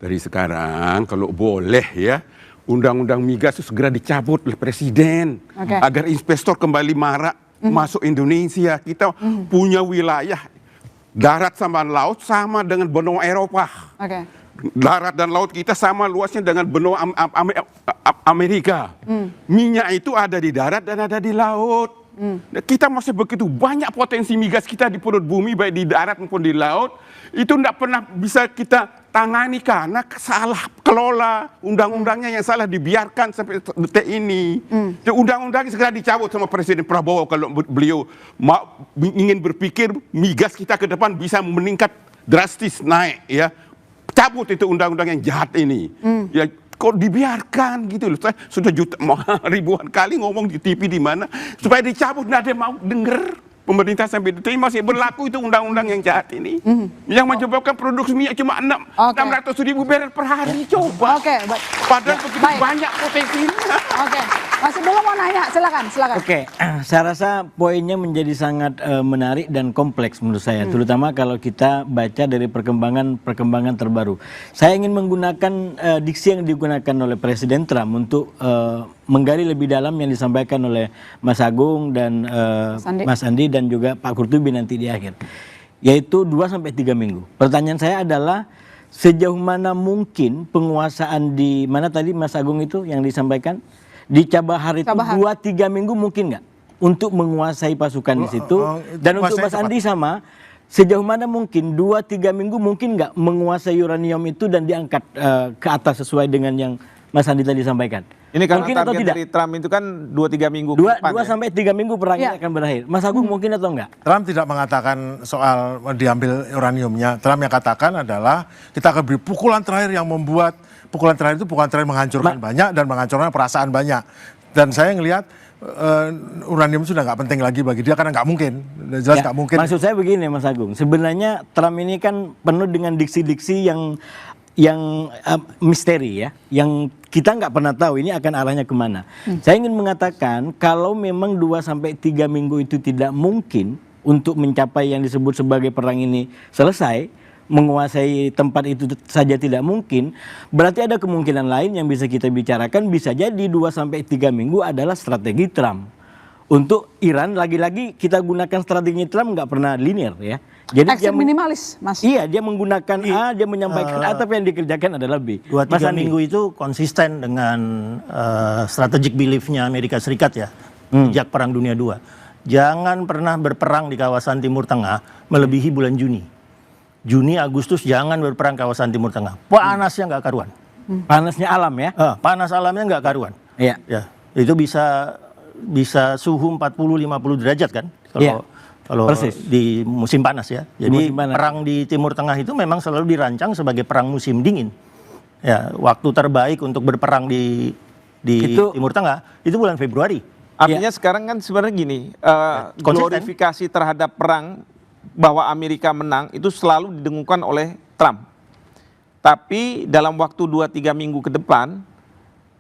Dari sekarang, kalau boleh ya, undang-undang migas itu segera dicabut oleh Presiden. Agar investor kembali marak masuk Indonesia. Kita punya wilayah darat sama laut sama dengan benua Eropa. Darat dan laut kita sama luasnya dengan benua Amerika. Minyak itu ada di darat dan ada di laut. Kita masih begitu banyak potensi migas kita di perut bumi, baik di darat maupun di laut. Itu tidak pernah bisa kita tangani karena salah kelola undang-undangnya yang salah dibiarkan sampai detik ini. Undang-undang segera dicabut sama Presiden Prabowo kalau beliau ingin berpikir migas kita ke depan bisa meningkat drastis naik ya. Cabut itu undang-undang yang jahat ini. Ya kok dibiarkan gitu loh. Saya sudah ribuan kali ngomong di TV di mana supaya dicabut, nggak ada yang mau denger. Pemerintah sampai detik masih berlaku itu undang-undang yang jahat ini. Yang menyebabkan produksi minyak cuma 600.000 barel per hari. Coba. Padahal begitu banyak potensinya. Masih belum mau nanya, silakan. Saya rasa poinnya menjadi sangat menarik dan kompleks menurut saya, terutama kalau kita baca dari perkembangan terbaru. Saya ingin menggunakan diksi yang digunakan oleh Presiden Trump untuk menggali lebih dalam yang disampaikan oleh Mas Agung dan Mas Andi dan juga Pak Kurtubi nanti di akhir, yaitu 2-3 minggu. Pertanyaan saya adalah sejauh mana mungkin penguasaan di mana tadi Mas Agung itu yang disampaikan di Chabahar itu 2-3 minggu mungkin nggak untuk menguasai pasukan di situ? Dan untuk Mas Andi sama, sejauh mana mungkin 2-3 minggu mungkin nggak menguasai uranium itu dan diangkat ke atas sesuai dengan yang Mas Andi tadi sampaikan? Ini karena mungkin atau target tidak? dari Trump itu kan 2-3 minggu ke depan, 2-3 minggu perang ini akan berakhir. Mas Agung mungkin atau enggak? Trump tidak mengatakan soal diambil uraniumnya. Trump yang katakan adalah kita akan beri pukulan terakhir yang membuat pukulan terakhir itu pukulan terakhir menghancurkan banyak dan menghancurkan perasaan banyak. Dan saya ngelihat uranium sudah nggak penting lagi bagi dia karena nggak mungkin. Jelas nggak mungkin. Maksud saya begini Mas Agung, sebenarnya Trump ini kan penuh dengan diksi-diksi yang misteri ya, yang kita nggak pernah tahu ini akan arahnya kemana. Saya ingin mengatakan kalau memang 2-3 minggu itu tidak mungkin untuk mencapai yang disebut sebagai perang ini selesai, menguasai tempat itu saja tidak mungkin, berarti ada kemungkinan lain yang bisa kita bicarakan, bisa jadi 2-3 minggu adalah strategi Trump. Untuk Iran, lagi-lagi kita gunakan strategi Trump nggak pernah linear ya. Jadi Exit minimalis, Mas. Iya, dia menggunakan A, dia menyampaikan A, tapi yang dikerjakan adalah B. 2-3 minggu itu konsisten dengan strategic belief-nya Amerika Serikat ya, sejak Perang Dunia II. Jangan pernah berperang di kawasan Timur Tengah melebihi bulan Juni. Juni, Agustus jangan berperang kawasan Timur Tengah. Panasnya nggak karuan. Panasnya alam ya? Panas alamnya nggak karuan. Iya. Ya, itu bisa suhu 40-50 derajat kan? Kalau di musim panas ya. Jadi perang di Timur Tengah itu memang selalu dirancang sebagai perang musim dingin. Ya, waktu terbaik untuk berperang di Timur Tengah itu bulan Februari. Artinya sekarang kan sebenarnya gini, glorifikasi terhadap perang bahwa Amerika menang itu selalu didengungkan oleh Trump. Tapi dalam waktu 2-3 minggu ke depan,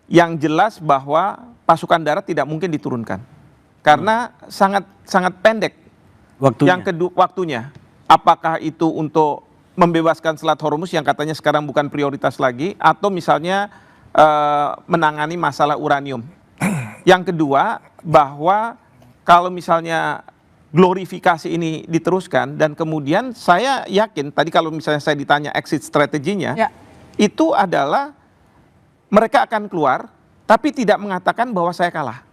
yang jelas bahwa pasukan darat tidak mungkin diturunkan. Karena sangat pendek waktunya. Yang kedua waktunya, apakah itu untuk membebaskan Selat Hormuz yang katanya sekarang bukan prioritas lagi, atau misalnya menangani masalah uranium. Yang kedua, bahwa kalau misalnya glorifikasi ini diteruskan dan kemudian saya yakin tadi kalau misalnya saya ditanya exit strateginya, itu adalah mereka akan keluar tapi tidak mengatakan bahwa saya kalah.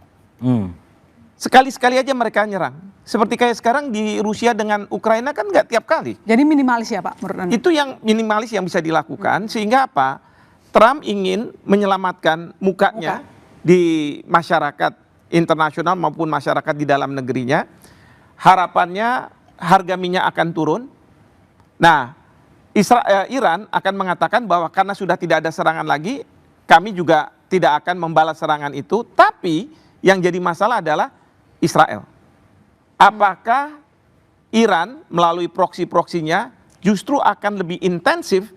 Sekali-sekali aja mereka nyerang. Seperti kayak sekarang di Rusia dengan Ukraina kan nggak tiap kali. Jadi minimalis ya Pak menurut Anda? Itu yang minimalis yang bisa dilakukan sehingga apa? Trump ingin menyelamatkan mukanya di masyarakat internasional maupun masyarakat di dalam negerinya. Harapannya harga minyak akan turun. Nah, Iran akan mengatakan bahwa karena sudah tidak ada serangan lagi, kami juga tidak akan membalas serangan itu. Tapi yang jadi masalah adalah Israel. Apakah Iran melalui proksi-proksinya justru akan lebih intensif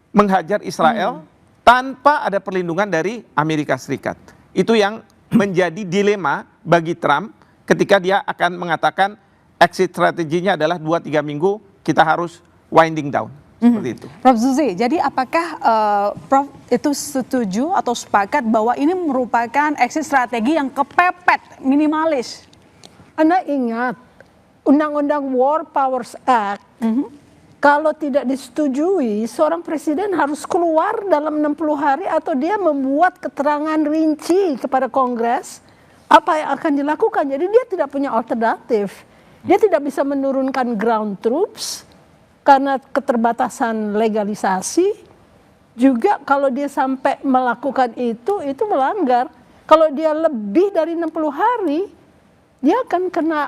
menghajar Israel tanpa ada perlindungan dari Amerika Serikat? Itu yang menjadi dilema bagi Trump ketika dia akan mengatakan exit strateginya adalah 2-3 minggu kita harus winding down. Seperti itu. Prof Zuzi, jadi apakah Prof itu setuju atau sepakat bahwa ini merupakan exit strategi yang kepepet, minimalis? Anda ingat, Undang-Undang War Powers Act, kalau tidak disetujui, seorang presiden harus keluar dalam 60 hari atau dia membuat keterangan rinci kepada Kongres apa yang akan dilakukan. Jadi dia tidak punya alternatif. Dia tidak bisa menurunkan ground troops, karena keterbatasan legalisasi, juga kalau dia sampai melakukan itu melanggar. Kalau dia lebih dari 60 hari, dia akan kena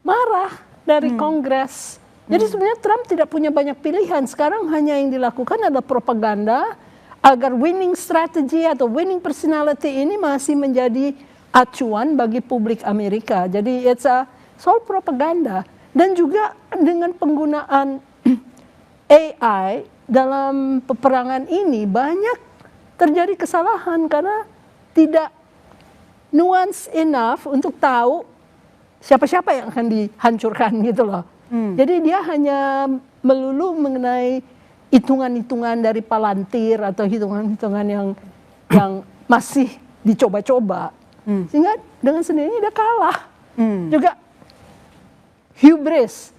marah dari Kongres. Jadi sebenarnya Trump tidak punya banyak pilihan. Sekarang hanya yang dilakukan adalah propaganda agar winning strategy atau winning personality ini masih menjadi acuan bagi publik Amerika. Jadi it's a soal propaganda. Dan juga dengan penggunaan AI dalam peperangan ini banyak terjadi kesalahan karena tidak nuance enough untuk tahu siapa-siapa yang akan dihancurkan gitu loh. Jadi dia hanya melulu mengenai hitungan-hitungan dari Palantir atau hitungan-hitungan yang masih dicoba-coba. Sehingga dengan sendirinya dia kalah. Juga hubris,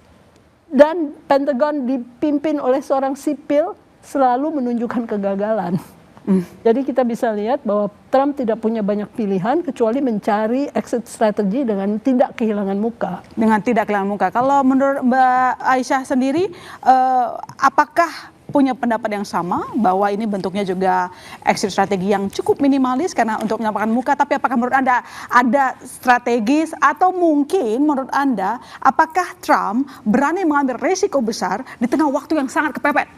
dan Pentagon dipimpin oleh seorang sipil selalu menunjukkan kegagalan. Jadi kita bisa lihat bahwa Trump tidak punya banyak pilihan kecuali mencari exit strategy dengan tidak kehilangan muka. Dengan tidak kehilangan muka. Kalau menurut Mbak Aisyah sendiri, apakah punya pendapat yang sama bahwa ini bentuknya juga exit strategi yang cukup minimalis karena untuk menyelamatkan muka, tapi apakah menurut Anda ada strategis atau mungkin menurut Anda apakah Trump berani mengambil risiko besar di tengah waktu yang sangat kepepet?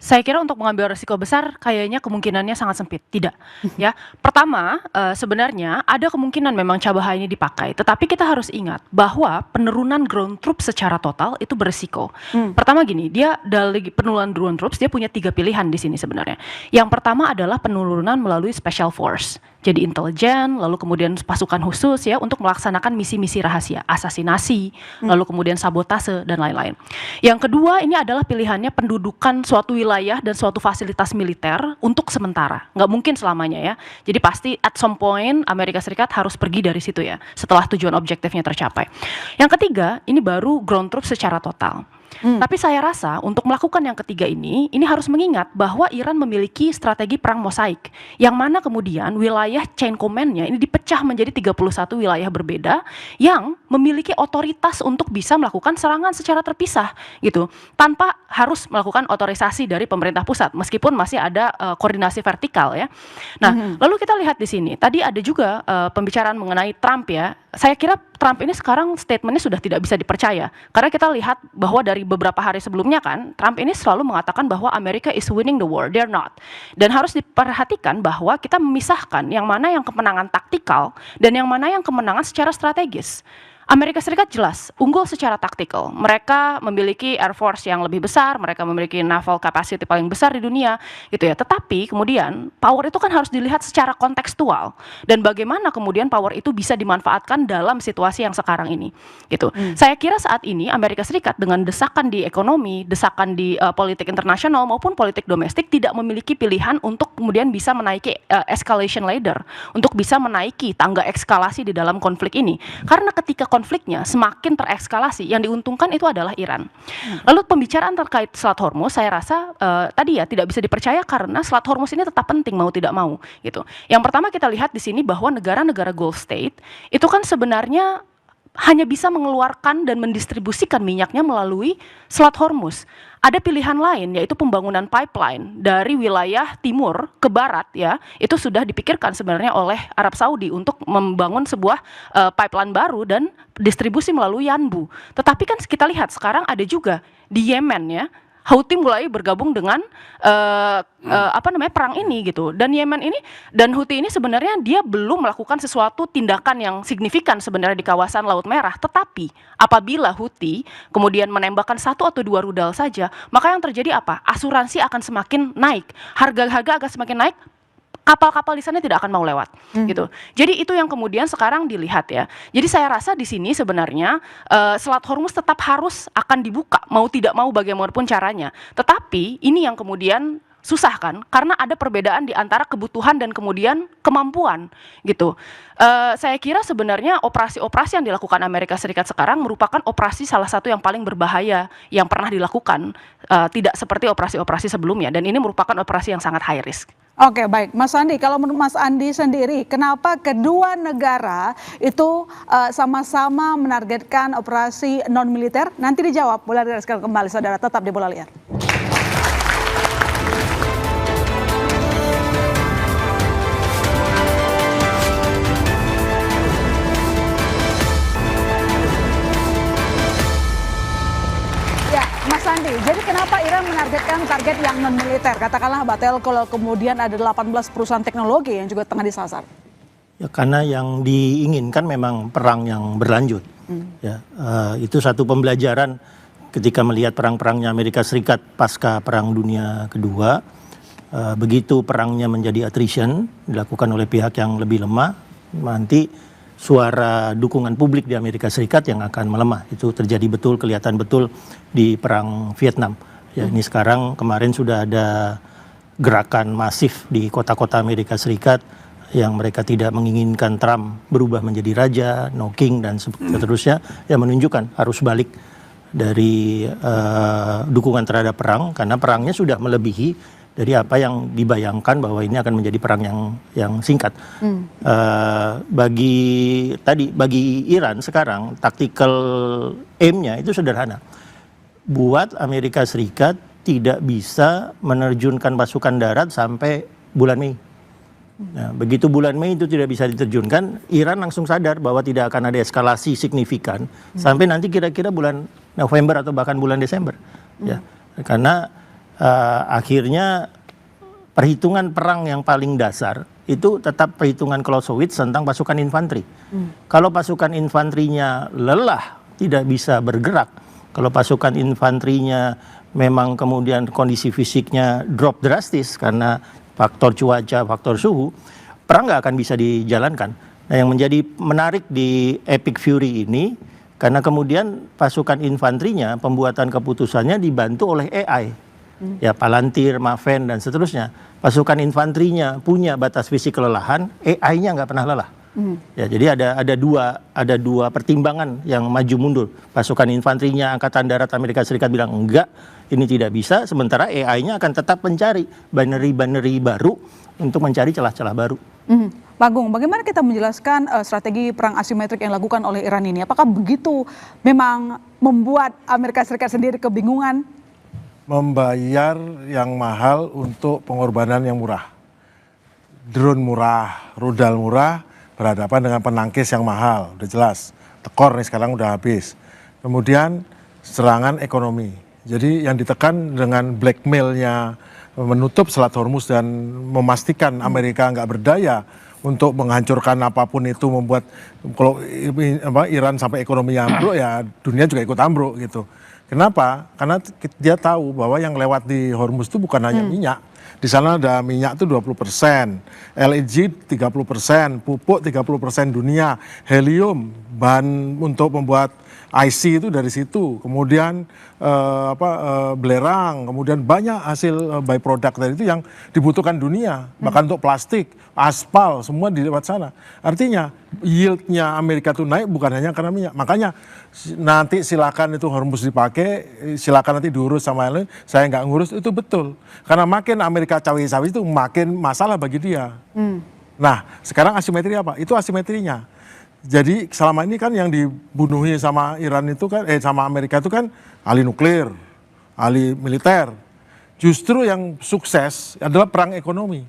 Saya kira untuk mengambil risiko besar kayaknya kemungkinannya sangat sempit. Tidak, ya. Pertama, sebenarnya ada kemungkinan memang Cabaha ini dipakai, tetapi kita harus ingat bahwa penurunan ground troops secara total itu berisiko. Pertama gini, dia dari penurunan ground troops dia punya 3 pilihan di sini sebenarnya. Yang pertama adalah penurunan melalui special force. Jadi intelijen, lalu kemudian pasukan khusus ya untuk melaksanakan misi-misi rahasia, asasinasi, lalu kemudian sabotase dan lain-lain. Yang kedua ini adalah pilihannya pendudukan suatu wilayah dan suatu fasilitas militer untuk sementara, nggak mungkin selamanya ya. Jadi pasti at some point Amerika Serikat harus pergi dari situ ya, setelah tujuan objektifnya tercapai. Yang ketiga ini baru ground troops secara total. Tapi saya rasa untuk melakukan yang ketiga ini harus mengingat bahwa Iran memiliki strategi perang mosaik, yang mana kemudian wilayah chain command-nya ini dipecah menjadi 31 wilayah berbeda yang memiliki otoritas untuk bisa melakukan serangan secara terpisah gitu, tanpa harus melakukan otorisasi dari pemerintah pusat, meskipun masih ada koordinasi vertikal ya. Nah, lalu kita lihat di sini, tadi ada juga pembicaraan mengenai Trump ya. Saya kira Trump ini sekarang statementnya sudah tidak bisa dipercaya, karena kita lihat bahwa dari beberapa hari sebelumnya kan Trump ini selalu mengatakan bahwa America is winning the war, they're not. Dan harus diperhatikan bahwa kita memisahkan yang mana yang kemenangan taktikal dan yang mana yang kemenangan secara strategis. Amerika Serikat jelas unggul secara taktikal. Mereka memiliki Air Force yang lebih besar, mereka memiliki naval capacity paling besar di dunia, gitu ya. Tetapi kemudian power itu kan harus dilihat secara kontekstual dan bagaimana kemudian power itu bisa dimanfaatkan dalam situasi yang sekarang ini, gitu. Saya kira saat ini Amerika Serikat dengan desakan di ekonomi, desakan di politik internasional maupun politik domestik tidak memiliki pilihan untuk kemudian bisa menaiki escalation ladder, untuk bisa menaiki tangga eskalasi di dalam konflik ini. Karena ketika konfliknya semakin terekskalasi, yang diuntungkan itu adalah Iran. Lalu pembicaraan terkait Selat Hormuz, saya rasa tadi ya tidak bisa dipercaya karena Selat Hormuz ini tetap penting mau tidak mau, gitu. Yang pertama kita lihat di sini bahwa negara-negara Gulf State itu kan sebenarnya hanya bisa mengeluarkan dan mendistribusikan minyaknya melalui Selat Hormuz. Ada pilihan lain yaitu pembangunan pipeline dari wilayah timur ke barat ya. Itu sudah dipikirkan sebenarnya oleh Arab Saudi untuk membangun sebuah pipeline baru dan distribusi melalui Yanbu. Tetapi kan kita lihat sekarang ada juga di Yemen ya. Houthi mulai bergabung dengan perang ini gitu. Dan Yemen ini dan Houthi ini sebenarnya dia belum melakukan sesuatu tindakan yang signifikan sebenarnya di kawasan Laut Merah. Tetapi apabila Houthi kemudian menembakkan 1 atau 2 rudal saja, maka yang terjadi apa? Asuransi akan semakin naik, harga-harga akan semakin naik. Kapal-kapal di sana tidak akan mau lewat, gitu. Jadi itu yang kemudian sekarang dilihat ya. Jadi saya rasa di sini sebenarnya Selat Hormuz tetap harus akan dibuka, mau tidak mau bagaimanapun caranya. Tetapi ini yang kemudian susah kan, karena ada perbedaan di antara kebutuhan dan kemudian kemampuan gitu. Saya kira sebenarnya operasi-operasi yang dilakukan Amerika Serikat sekarang merupakan operasi salah satu yang paling berbahaya yang pernah dilakukan, tidak seperti operasi-operasi sebelumnya, dan ini merupakan operasi yang sangat high risk. Oke, baik, Mas Andi, kalau menurut Mas Andi sendiri, kenapa kedua negara itu sama-sama menargetkan operasi non militer? Nanti dijawab, Bola Liar sekali kembali, saudara, tetap di Bola Liar. Ya, Mas Andi, jadi kenapa Iran menargetkan target yang non militer? Katakanlah Batel, kalau kemudian ada 18 perusahaan teknologi yang juga tengah disasar. Ya, karena yang diinginkan memang perang yang berlanjut. Ya, itu satu pembelajaran ketika melihat perang-perangnya Amerika Serikat pasca Perang Dunia Kedua. Begitu perangnya menjadi attrition, dilakukan oleh pihak yang lebih lemah, nanti suara dukungan publik di Amerika Serikat yang akan melemah. Itu terjadi betul, kelihatan betul di perang Vietnam. Ya, ini sekarang kemarin sudah ada gerakan masif di kota-kota Amerika Serikat yang mereka tidak menginginkan Trump berubah menjadi raja, no king, dan seterusnya, yang menunjukkan arus balik dari dukungan terhadap perang, karena perangnya sudah melebihi dari apa yang dibayangkan bahwa ini akan menjadi perang yang singkat. Bagi Iran sekarang tactical aim-nya itu sederhana. Buat Amerika Serikat tidak bisa menerjunkan pasukan darat sampai bulan Mei. Nah, begitu bulan Mei itu tidak bisa diterjunkan, Iran langsung sadar bahwa tidak akan ada eskalasi signifikan sampai nanti kira-kira bulan November atau bahkan bulan Desember. Ya, karena akhirnya perhitungan perang yang paling dasar itu tetap perhitungan Clausewitz tentang pasukan infanteri. Kalau pasukan infanterinya lelah, tidak bisa bergerak, kalau pasukan infanterinya memang kemudian kondisi fisiknya drop drastis karena faktor cuaca, faktor suhu, perang nggak akan bisa dijalankan. Nah, yang menjadi menarik di Epic Fury ini, karena kemudian pasukan infanterinya, pembuatan keputusannya dibantu oleh AI. Ya, Palantir, Maven, dan seterusnya. Pasukan infanterinya punya batas fisik kelelahan, AI-nya nggak pernah lelah. Ya, jadi ada dua pertimbangan yang maju mundur. Pasukan infanterinya Angkatan Darat Amerika Serikat bilang enggak, ini tidak bisa, sementara AI-nya akan tetap mencari binary baru untuk mencari celah-celah baru. Pak Agung, bagaimana kita menjelaskan strategi perang asimetrik yang dilakukan oleh Iran ini? Apakah begitu memang membuat Amerika Serikat sendiri kebingungan? Membayar yang mahal untuk pengorbanan yang murah. Drone murah, rudal murah, berhadapan dengan penangkis yang mahal, udah jelas. Tekor nih sekarang udah habis. Kemudian serangan ekonomi. Jadi yang ditekan dengan blackmailnya, menutup Selat Hormuz dan memastikan Amerika nggak berdaya untuk menghancurkan apapun itu, membuat kalau Iran sampai ekonominya ambruk, ya dunia juga ikut ambruk gitu. Kenapa? Karena dia tahu bahwa yang lewat di Hormuz itu bukan hanya minyak. Di sana ada minyak itu 20%, LNG 30%, pupuk 30% dunia, helium, bahan untuk membuat IC itu dari situ. Kemudian belerang, kemudian banyak hasil byproduct dari itu yang dibutuhkan dunia. Bahkan untuk plastik, aspal, semua di lewat sana. Artinya yieldnya Amerika itu naik bukan hanya karena minyak. Makanya nanti silakan itu Hormuz dipakai, silakan nanti diurus sama lain. Saya nggak ngurus, itu betul. Karena makin Amerika cawe-cawe itu makin masalah bagi dia. Nah, sekarang asimetri apa? Itu asimetrinya. Jadi selama ini kan yang dibunuhi sama Iran itu kan, sama Amerika itu kan ahli nuklir, ahli militer. Justru yang sukses adalah perang ekonomi.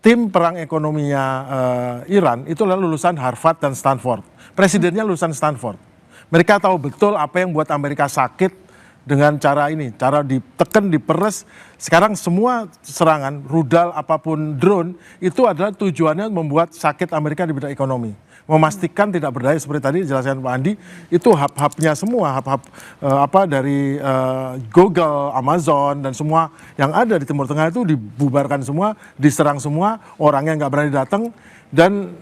Tim perang ekonominya Iran itu adalah lulusan Harvard dan Stanford. Presidennya lulusan Stanford. Mereka tahu betul apa yang buat Amerika sakit dengan cara ini, cara ditekan, diperes. Sekarang semua serangan, rudal apapun drone, itu adalah tujuannya membuat sakit Amerika di bidang ekonomi. Memastikan tidak berdaya seperti tadi dijelaskan Pak Andi, itu hub-hubnya semua, hub-hub dari Google, Amazon, dan semua yang ada di Timur Tengah itu dibubarkan semua, diserang semua, orangnya nggak berani datang, dan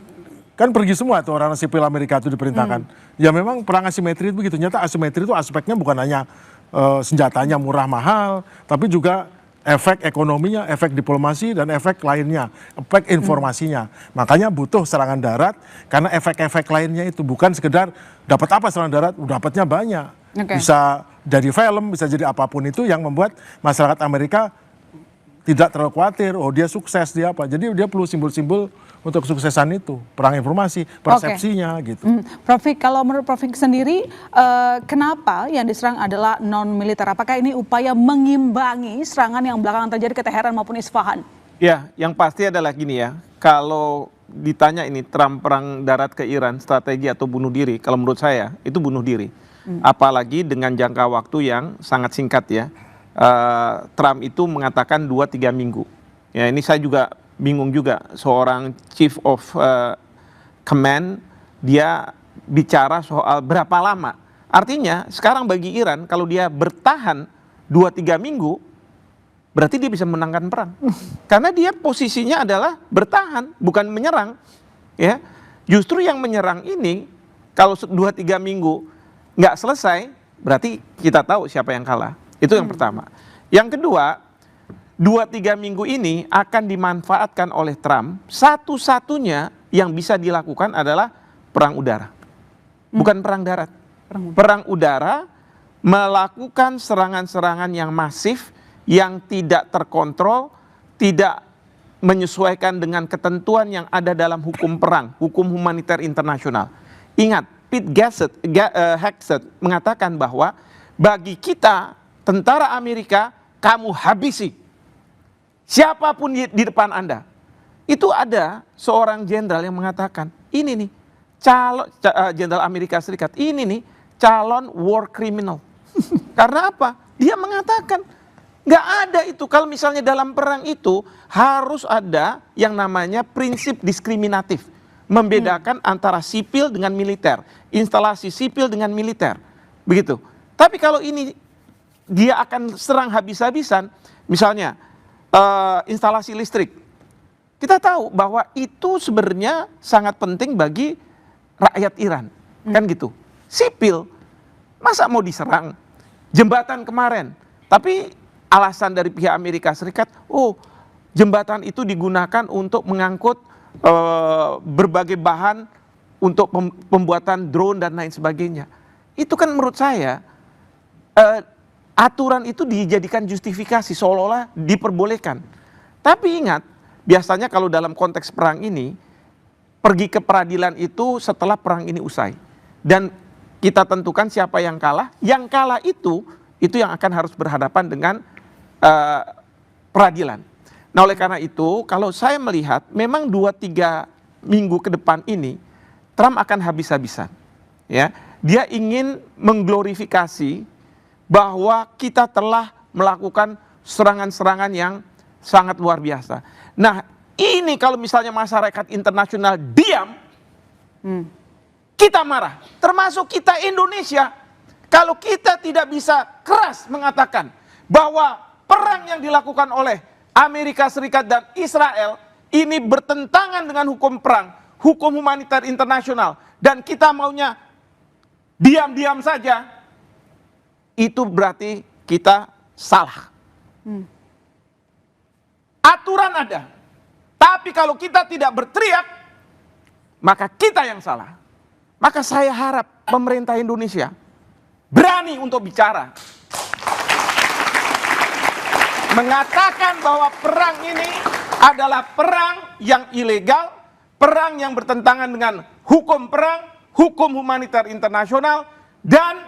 kan pergi semua tuh orang sipil Amerika itu diperintahkan. Ya memang perang asimetri itu begitu, nyata asimetri itu aspeknya bukan hanya senjatanya murah mahal, tapi juga efek ekonominya, efek diplomasi, dan efek lainnya, efek informasinya. Makanya butuh serangan darat karena efek-efek lainnya itu bukan sekedar dapat apa serangan darat, dapatnya banyak. Bisa jadi film, bisa jadi apapun itu yang membuat masyarakat Amerika tidak terlalu khawatir, oh dia sukses, dia apa. Jadi dia perlu simbol-simbol untuk kesuksesan itu, perang informasi, persepsinya gitu. Prof Fik, kalau menurut Prof Fik sendiri, kenapa yang diserang adalah non-militer? Apakah ini upaya mengimbangi serangan yang belakangan terjadi ke Teheran maupun Isfahan? Ya, yang pasti adalah gini ya, kalau ditanya ini Trump perang darat ke Iran, strategi atau bunuh diri, kalau menurut saya itu bunuh diri. Apalagi dengan jangka waktu yang sangat singkat ya. Trump itu mengatakan 2-3 minggu. Ya, ini saya juga bingung juga, seorang chief of command dia bicara soal berapa lama. Artinya sekarang bagi Iran kalau dia bertahan 2-3 minggu berarti dia bisa menangkan perang. Karena dia posisinya adalah bertahan, bukan menyerang. Ya, justru yang menyerang ini kalau 2-3 minggu nggak selesai berarti kita tahu siapa yang kalah. Itu yang pertama. Yang kedua, 2-3 minggu ini akan dimanfaatkan oleh Trump. Satu-satunya yang bisa dilakukan adalah perang udara. Bukan perang darat. Perang udara melakukan serangan-serangan yang masif, yang tidak terkontrol, tidak menyesuaikan dengan ketentuan yang ada dalam hukum perang, hukum humaniter internasional. Ingat, Pete Hegseth mengatakan bahwa bagi kita, tentara Amerika, kamu habisi siapapun di depan Anda. Itu ada seorang jenderal yang mengatakan, ini nih calon jenderal Amerika Serikat, ini nih calon war criminal. Karena apa? Dia mengatakan nggak ada itu. Kalau misalnya dalam perang itu harus ada yang namanya prinsip diskriminatif, membedakan antara sipil dengan militer, instalasi sipil dengan militer, begitu. Tapi kalau ini dia akan serang habis-habisan, misalnya instalasi listrik. Kita tahu bahwa itu sebenarnya sangat penting bagi rakyat Iran, kan gitu. Sipil, masa mau diserang? Jembatan kemarin, tapi alasan dari pihak Amerika Serikat, oh jembatan itu digunakan untuk mengangkut berbagai bahan untuk pembuatan drone dan lain sebagainya. Itu kan menurut saya aturan itu dijadikan justifikasi seolah-olah diperbolehkan. Tapi ingat, biasanya kalau dalam konteks perang ini pergi ke peradilan itu setelah perang ini usai. Dan kita tentukan siapa yang kalah. Yang kalah itu yang akan harus berhadapan dengan peradilan. Nah, oleh karena itu, kalau saya melihat memang 2-3 minggu ke depan ini Trump akan habis-habisan. Ya, dia ingin mengglorifikasi bahwa kita telah melakukan serangan-serangan yang sangat luar biasa. Nah, ini kalau misalnya masyarakat internasional diam, kita marah. Termasuk kita Indonesia. Kalau kita tidak bisa keras mengatakan bahwa perang yang dilakukan oleh Amerika Serikat dan Israel ini bertentangan dengan hukum perang, hukum humaniter internasional, dan kita maunya diam-diam saja, itu berarti kita salah. Aturan ada, tapi kalau kita tidak berteriak, maka kita yang salah. Maka saya harap pemerintah Indonesia berani untuk bicara, mengatakan bahwa perang ini adalah perang yang ilegal, perang yang bertentangan dengan hukum perang, hukum humaniter internasional, dan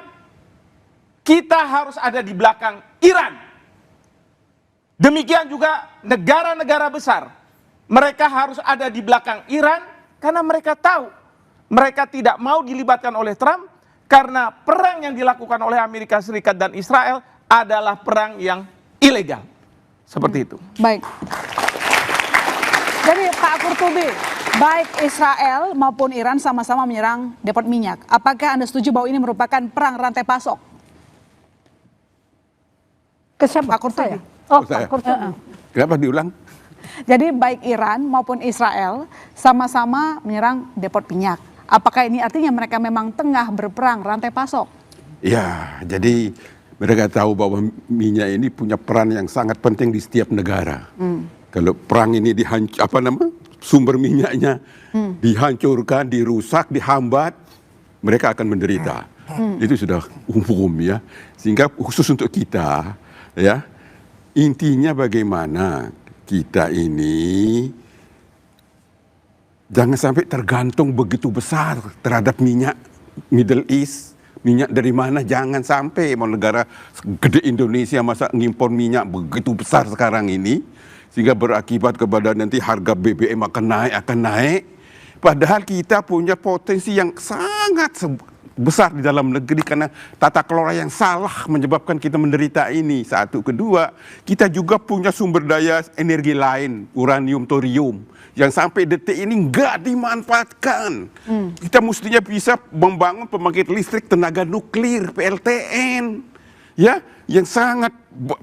kita harus ada di belakang Iran. Demikian juga negara-negara besar. Mereka harus ada di belakang Iran karena mereka tahu mereka tidak mau dilibatkan oleh Trump karena perang yang dilakukan oleh Amerika Serikat dan Israel adalah perang yang ilegal. Seperti itu. Baik. Jadi Pak Qurtubi, baik Israel maupun Iran sama-sama menyerang depot minyak. Apakah Anda setuju bahwa ini merupakan perang rantai pasok? Ke siapa? Pak Qurtubi. Oh, Saya. Pak Qurtubi. Kenapa diulang? Jadi baik Iran maupun Israel sama-sama menyerang depot minyak. Apakah ini artinya mereka memang tengah berperang rantai pasok? Ya, jadi Mereka tahu bahwa minyak ini punya peran yang sangat penting di setiap negara. Kalau perang ini sumber minyaknya dihancurkan, dirusak, dihambat, mereka akan menderita. Itu sudah umum ya. Sehingga khusus untuk kita, ya, intinya bagaimana kita ini jangan sampai tergantung begitu besar terhadap minyak Middle East. Minyak dari mana, jangan sampai. Mau negara gede Indonesia masa ngimpor minyak begitu besar sekarang ini, sehingga berakibat kepada nanti harga BBM akan naik. Padahal kita punya potensi yang sangat besar di dalam negeri, karena tata kelola yang salah menyebabkan kita menderita ini. Satu. Kedua, kita juga punya sumber daya energi lain, uranium, thorium, yang sampai detik ini nggak dimanfaatkan. Kita mestinya bisa membangun pembangkit listrik tenaga nuklir, PLTN, ya, yang sangat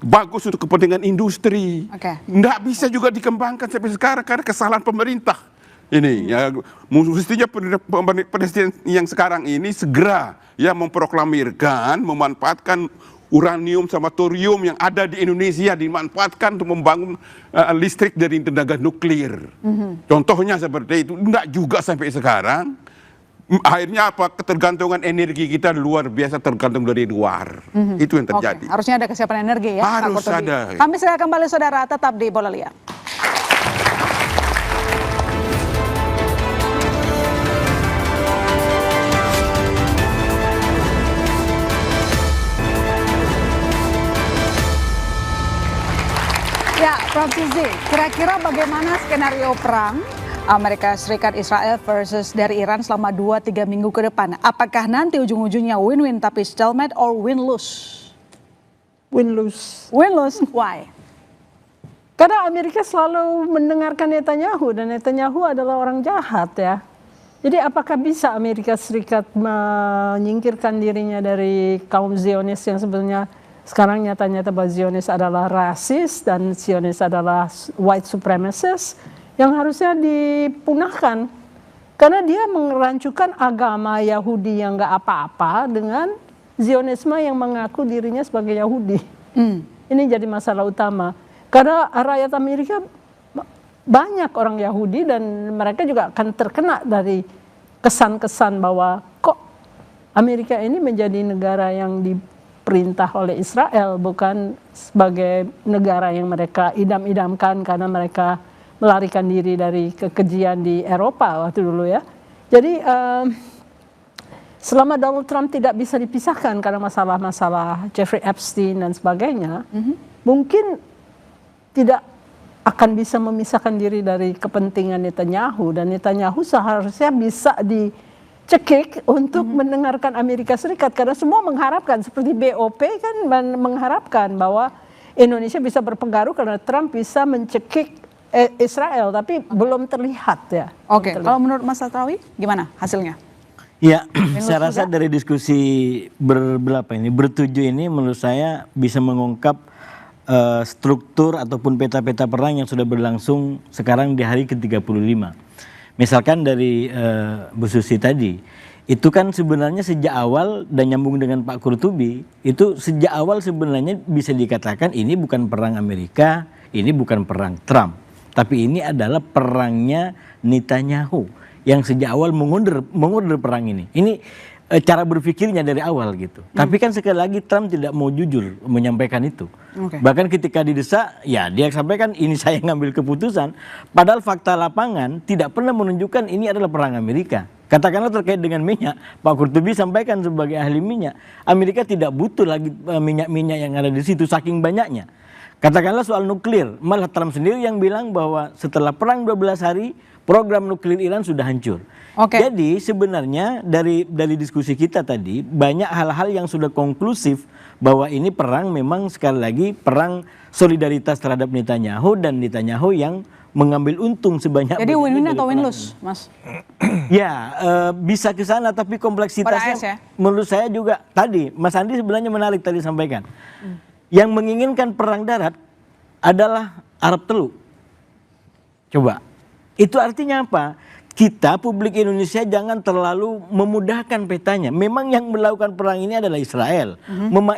bagus untuk kepentingan industri. Nggak bisa juga dikembangkan sampai sekarang karena kesalahan pemerintah. Ini ya, mestinya presiden yang sekarang ini segera ya memproklamirkan, memanfaatkan uranium sama thorium yang ada di Indonesia, dimanfaatkan untuk membangun listrik dari tenaga nuklir. Contohnya seperti itu. Enggak juga sampai sekarang. Akhirnya apa? Ketergantungan energi kita luar biasa, tergantung dari luar. Itu yang terjadi. Harusnya ada kesiapan energi ya. Harus ada. Kami segera kembali saudara, tetap di Bola Liar. Ya, Prof. Suzy, kira-kira bagaimana skenario perang Amerika Serikat Israel versus dari Iran selama 2-3 minggu ke depan? Apakah nanti ujung-ujungnya win-win tapi stalemate or win-lose? Win-lose. Win-lose, why? Karena Amerika selalu mendengarkan Netanyahu, dan Netanyahu adalah orang jahat ya. Jadi apakah bisa Amerika Serikat menyingkirkan dirinya dari kaum Zionis yang sebenarnya sekarang nyata-nyata bahwa Zionis adalah rasis dan Zionis adalah white supremacist yang harusnya dipunahkan. Karena dia merancukan agama Yahudi yang gak apa-apa dengan Zionisme yang mengaku dirinya sebagai Yahudi. Ini jadi masalah utama. Karena rakyat Amerika banyak orang Yahudi dan mereka juga akan terkena dari kesan-kesan bahwa kok Amerika ini menjadi negara yang diperintah oleh Israel, bukan sebagai negara yang mereka idam-idamkan karena mereka melarikan diri dari kekejian di Eropa waktu dulu ya. Jadi selama Donald Trump tidak bisa dipisahkan karena masalah-masalah Jeffrey Epstein dan sebagainya, mungkin tidak akan bisa memisahkan diri dari kepentingan Netanyahu, dan Netanyahu seharusnya bisa dicekik untuk mendengarkan Amerika Serikat, karena semua mengharapkan, seperti BOP kan mengharapkan bahwa Indonesia bisa berpengaruh karena Trump bisa mencekik Israel, tapi belum terlihat ya. Oke, kalau menurut Mas Satrawi gimana hasilnya? Ya, saya rasa dari diskusi bertujuh ini menurut saya bisa mengungkap struktur ataupun peta-peta perang yang sudah berlangsung sekarang di hari ke-35. Misalkan dari Bu Susi tadi, itu kan sebenarnya sejak awal dan nyambung dengan Pak Kurtubi, itu sejak awal sebenarnya bisa dikatakan ini bukan perang Amerika, ini bukan perang Trump, tapi ini adalah perangnya Netanyahu yang sejak awal mengundur perang ini. Ini cara berpikirnya dari awal gitu. Tapi kan sekali lagi Trump tidak mau jujur menyampaikan itu. Bahkan ketika didesak, ya dia sampaikan ini saya ngambil keputusan. Padahal fakta lapangan tidak pernah menunjukkan ini adalah perang Amerika. Katakanlah terkait dengan minyak, Pak Kurtubi sampaikan sebagai ahli minyak, Amerika tidak butuh lagi minyak-minyak yang ada di situ saking banyaknya. Katakanlah soal nuklir, malah Trump sendiri yang bilang bahwa setelah perang 12 hari, program nuklir Iran sudah hancur. Jadi sebenarnya dari diskusi kita tadi banyak hal-hal yang sudah konklusif bahwa ini perang memang sekali lagi perang solidaritas terhadap Netanyahu, dan Netanyahu yang mengambil untung sebanyak. Jadi win-win atau win-lose, Mas? Ya, bisa ke sana, tapi kompleksitasnya ya? menurut saya juga tadi Mas Andi sebenarnya menarik tadi sampaikan. Yang menginginkan perang darat adalah Arab Teluk. Coba, itu artinya apa? kita publik Indonesia jangan terlalu memudahkan petanya. Memang yang melakukan perang ini adalah Israel,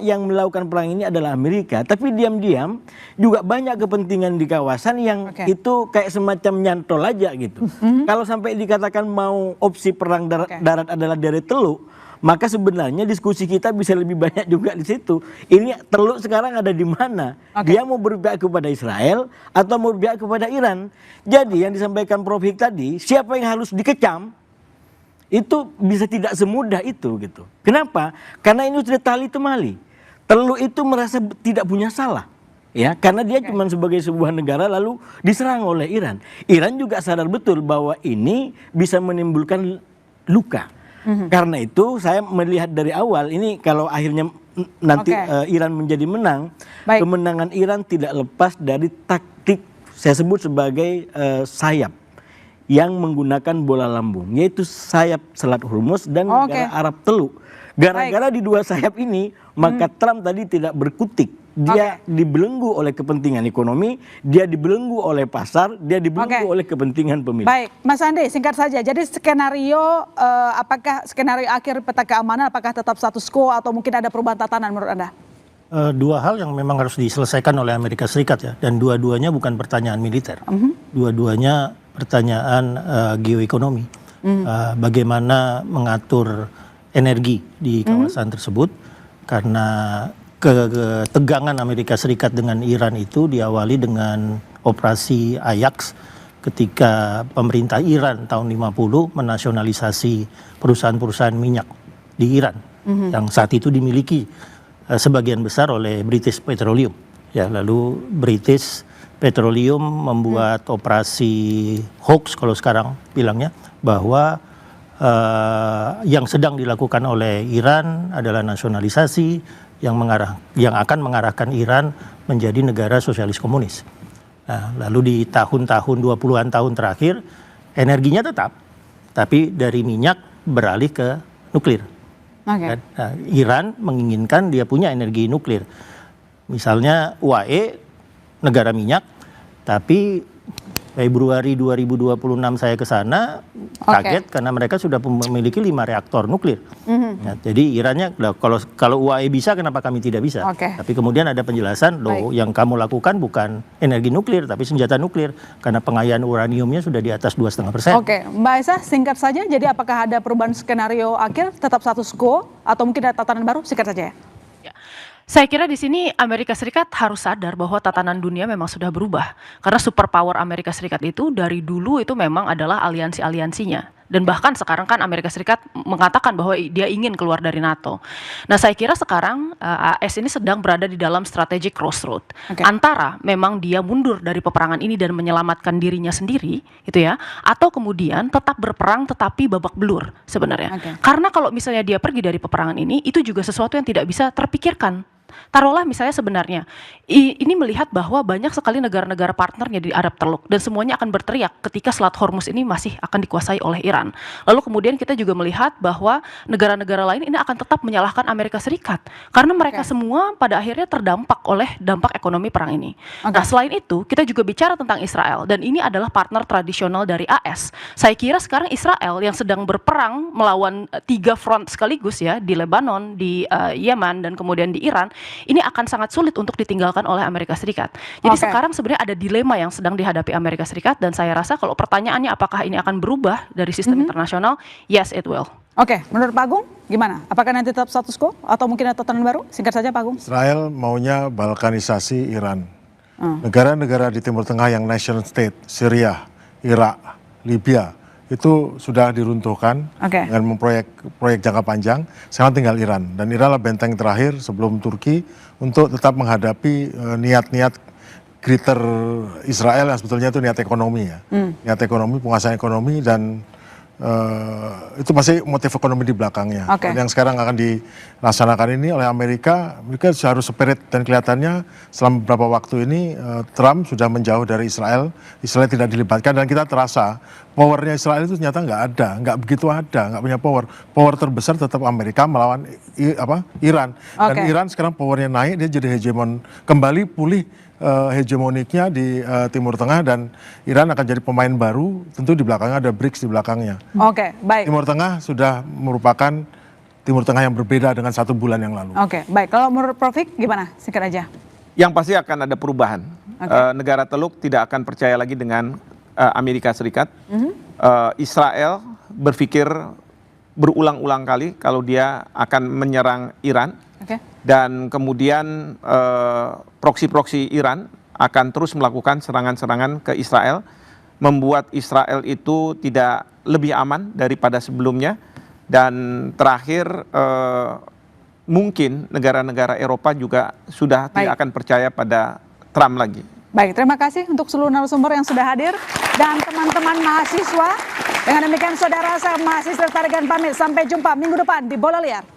yang melakukan perang ini adalah Amerika. Tapi diam-diam juga banyak kepentingan di kawasan yang itu kayak semacam nyantol aja gitu. Kalau sampai dikatakan mau opsi perang darat adalah dari Teluk, maka sebenarnya diskusi kita bisa lebih banyak juga di situ. Ini Teluk sekarang ada di mana? Dia mau berpihak kepada Israel atau mau berpihak kepada Iran? Jadi yang disampaikan Prof. Hik tadi, siapa yang harus dikecam? Itu bisa tidak semudah itu gitu. Kenapa? Karena ini sudah tali temali. Teluk itu merasa tidak punya salah. Ya, karena dia cuma sebagai sebuah negara lalu diserang oleh Iran. Iran juga sadar betul bahwa ini bisa menimbulkan luka. Karena itu saya melihat dari awal ini kalau akhirnya nanti Iran menjadi menang, kemenangan Iran tidak lepas dari taktik saya sebut sebagai sayap yang menggunakan bola lambung, yaitu sayap Selat Hormuz dan negara Arab Teluk. Gara-gara di dua sayap ini, maka Trump tadi tidak berkutik. Dia dibelenggu oleh kepentingan ekonomi, dia dibelenggu oleh pasar, dia dibelenggu oleh kepentingan pemilik. Baik, Mas Andi, singkat saja. Jadi skenario, apakah skenario akhir peta keamanan, apakah tetap status quo atau mungkin ada perubahan tatanan menurut Anda? Dua hal yang memang harus diselesaikan oleh Amerika Serikat ya, dan dua-duanya bukan pertanyaan militer, dua-duanya pertanyaan geoekonomi. Bagaimana mengatur energi di kawasan tersebut, karena ketegangan Amerika Serikat dengan Iran itu diawali dengan operasi Ajax ketika pemerintah Iran tahun 50 menasionalisasi perusahaan-perusahaan minyak di Iran yang saat itu dimiliki sebagian besar oleh British Petroleum. Ya, lalu British Petroleum membuat operasi hoax kalau sekarang bilangnya, bahwa yang sedang dilakukan oleh Iran adalah nasionalisasi yang akan mengarahkan Iran menjadi negara sosialis komunis. Nah, lalu di tahun-tahun 20-an tahun terakhir energinya tetap, tapi dari minyak beralih ke nuklir. Nah, Iran menginginkan dia punya energi nuklir. Misalnya UAE negara minyak, tapi Februari 2026 saya ke sana kaget karena mereka sudah memiliki 5 reaktor nuklir. Nah, jadi Irannya kalau UAE bisa, kenapa kami tidak bisa? Tapi kemudian ada penjelasan, loh yang kamu lakukan bukan energi nuklir tapi senjata nuklir karena pengayaan uraniumnya sudah di atas 2,5%. Oke, Mbak Esa, singkat saja. Jadi apakah ada perubahan skenario akhir, tetap status quo atau mungkin ada tatanan baru? Singkat saja ya. Saya kira di sini Amerika Serikat harus sadar bahwa tatanan dunia memang sudah berubah. Karena superpower Amerika Serikat itu dari dulu itu memang adalah aliansi-aliansinya. Dan bahkan sekarang kan Amerika Serikat mengatakan bahwa dia ingin keluar dari NATO. Nah, saya kira sekarang AS ini sedang berada di dalam strategic crossroad. Antara memang dia mundur dari peperangan ini dan menyelamatkan dirinya sendiri, gitu ya, atau kemudian tetap berperang tetapi babak belur sebenarnya. Karena kalau misalnya dia pergi dari peperangan ini, itu juga sesuatu yang tidak bisa terpikirkan. Taruhlah misalnya sebenarnya ini melihat bahwa banyak sekali negara-negara partnernya di Arab Teluk dan semuanya akan berteriak ketika Selat Hormuz ini masih akan dikuasai oleh Iran. Lalu kemudian kita juga melihat bahwa negara-negara lain ini akan tetap menyalahkan Amerika Serikat karena mereka semua pada akhirnya terdampak oleh dampak ekonomi perang ini. Nah, selain itu kita juga bicara tentang Israel dan ini adalah partner tradisional dari AS. Saya kira sekarang Israel yang sedang berperang melawan 3 front sekaligus ya, di Lebanon, di Yaman dan kemudian di Iran, ini akan sangat sulit untuk ditinggalkan oleh Amerika Serikat. Jadi sekarang sebenarnya ada dilema yang sedang dihadapi Amerika Serikat dan saya rasa kalau pertanyaannya apakah ini akan berubah dari sistem internasional, yes it will. Oke, menurut Pak Agung gimana? Apakah nanti tetap status quo atau mungkin ada tatanan baru? Singkat saja Pak Agung. Israel maunya balkanisasi Iran. Negara-negara di Timur Tengah yang nation state, Syria, Irak, Libya, itu sudah diruntuhkan dengan proyek jangka panjang. Sekarang tinggal Iran, dan Iran adalah benteng terakhir sebelum Turki untuk tetap menghadapi niat-niat greater Israel yang sebetulnya itu niat ekonomi ya, niat ekonomi, penguasaan ekonomi, dan itu masih motif ekonomi di belakangnya. Dan yang sekarang akan dilaksanakan ini oleh Amerika harus spirit, dan kelihatannya selama beberapa waktu ini Trump sudah menjauh dari Israel tidak dilibatkan, dan kita terasa powernya Israel itu ternyata nggak begitu ada, nggak punya power terbesar tetap Amerika melawan Iran, dan Iran sekarang powernya naik, dia jadi hegemon kembali, pulih hegemoniknya di Timur Tengah, dan Iran akan jadi pemain baru. Tentu di belakangnya ada BRICS di belakangnya. Oke, baik. Timur Tengah sudah merupakan Timur Tengah yang berbeda dengan 1 bulan yang lalu. Oke, baik. Kalau menurut Prof. gimana? Singkat aja. Yang pasti akan ada perubahan. Negara Teluk tidak akan percaya lagi dengan Amerika Serikat. Israel berpikir berulang-ulang kali kalau dia akan menyerang Iran. Dan kemudian proksi-proksi Iran akan terus melakukan serangan-serangan ke Israel, membuat Israel itu tidak lebih aman daripada sebelumnya. Dan terakhir mungkin negara-negara Eropa juga sudah tidak akan percaya pada Trump lagi. Baik, terima kasih untuk seluruh narasumber yang sudah hadir dan teman-teman mahasiswa. Dengan demikian saudara, saya mahasiswa Tarigan pamit. Sampai jumpa minggu depan di Bola Liar.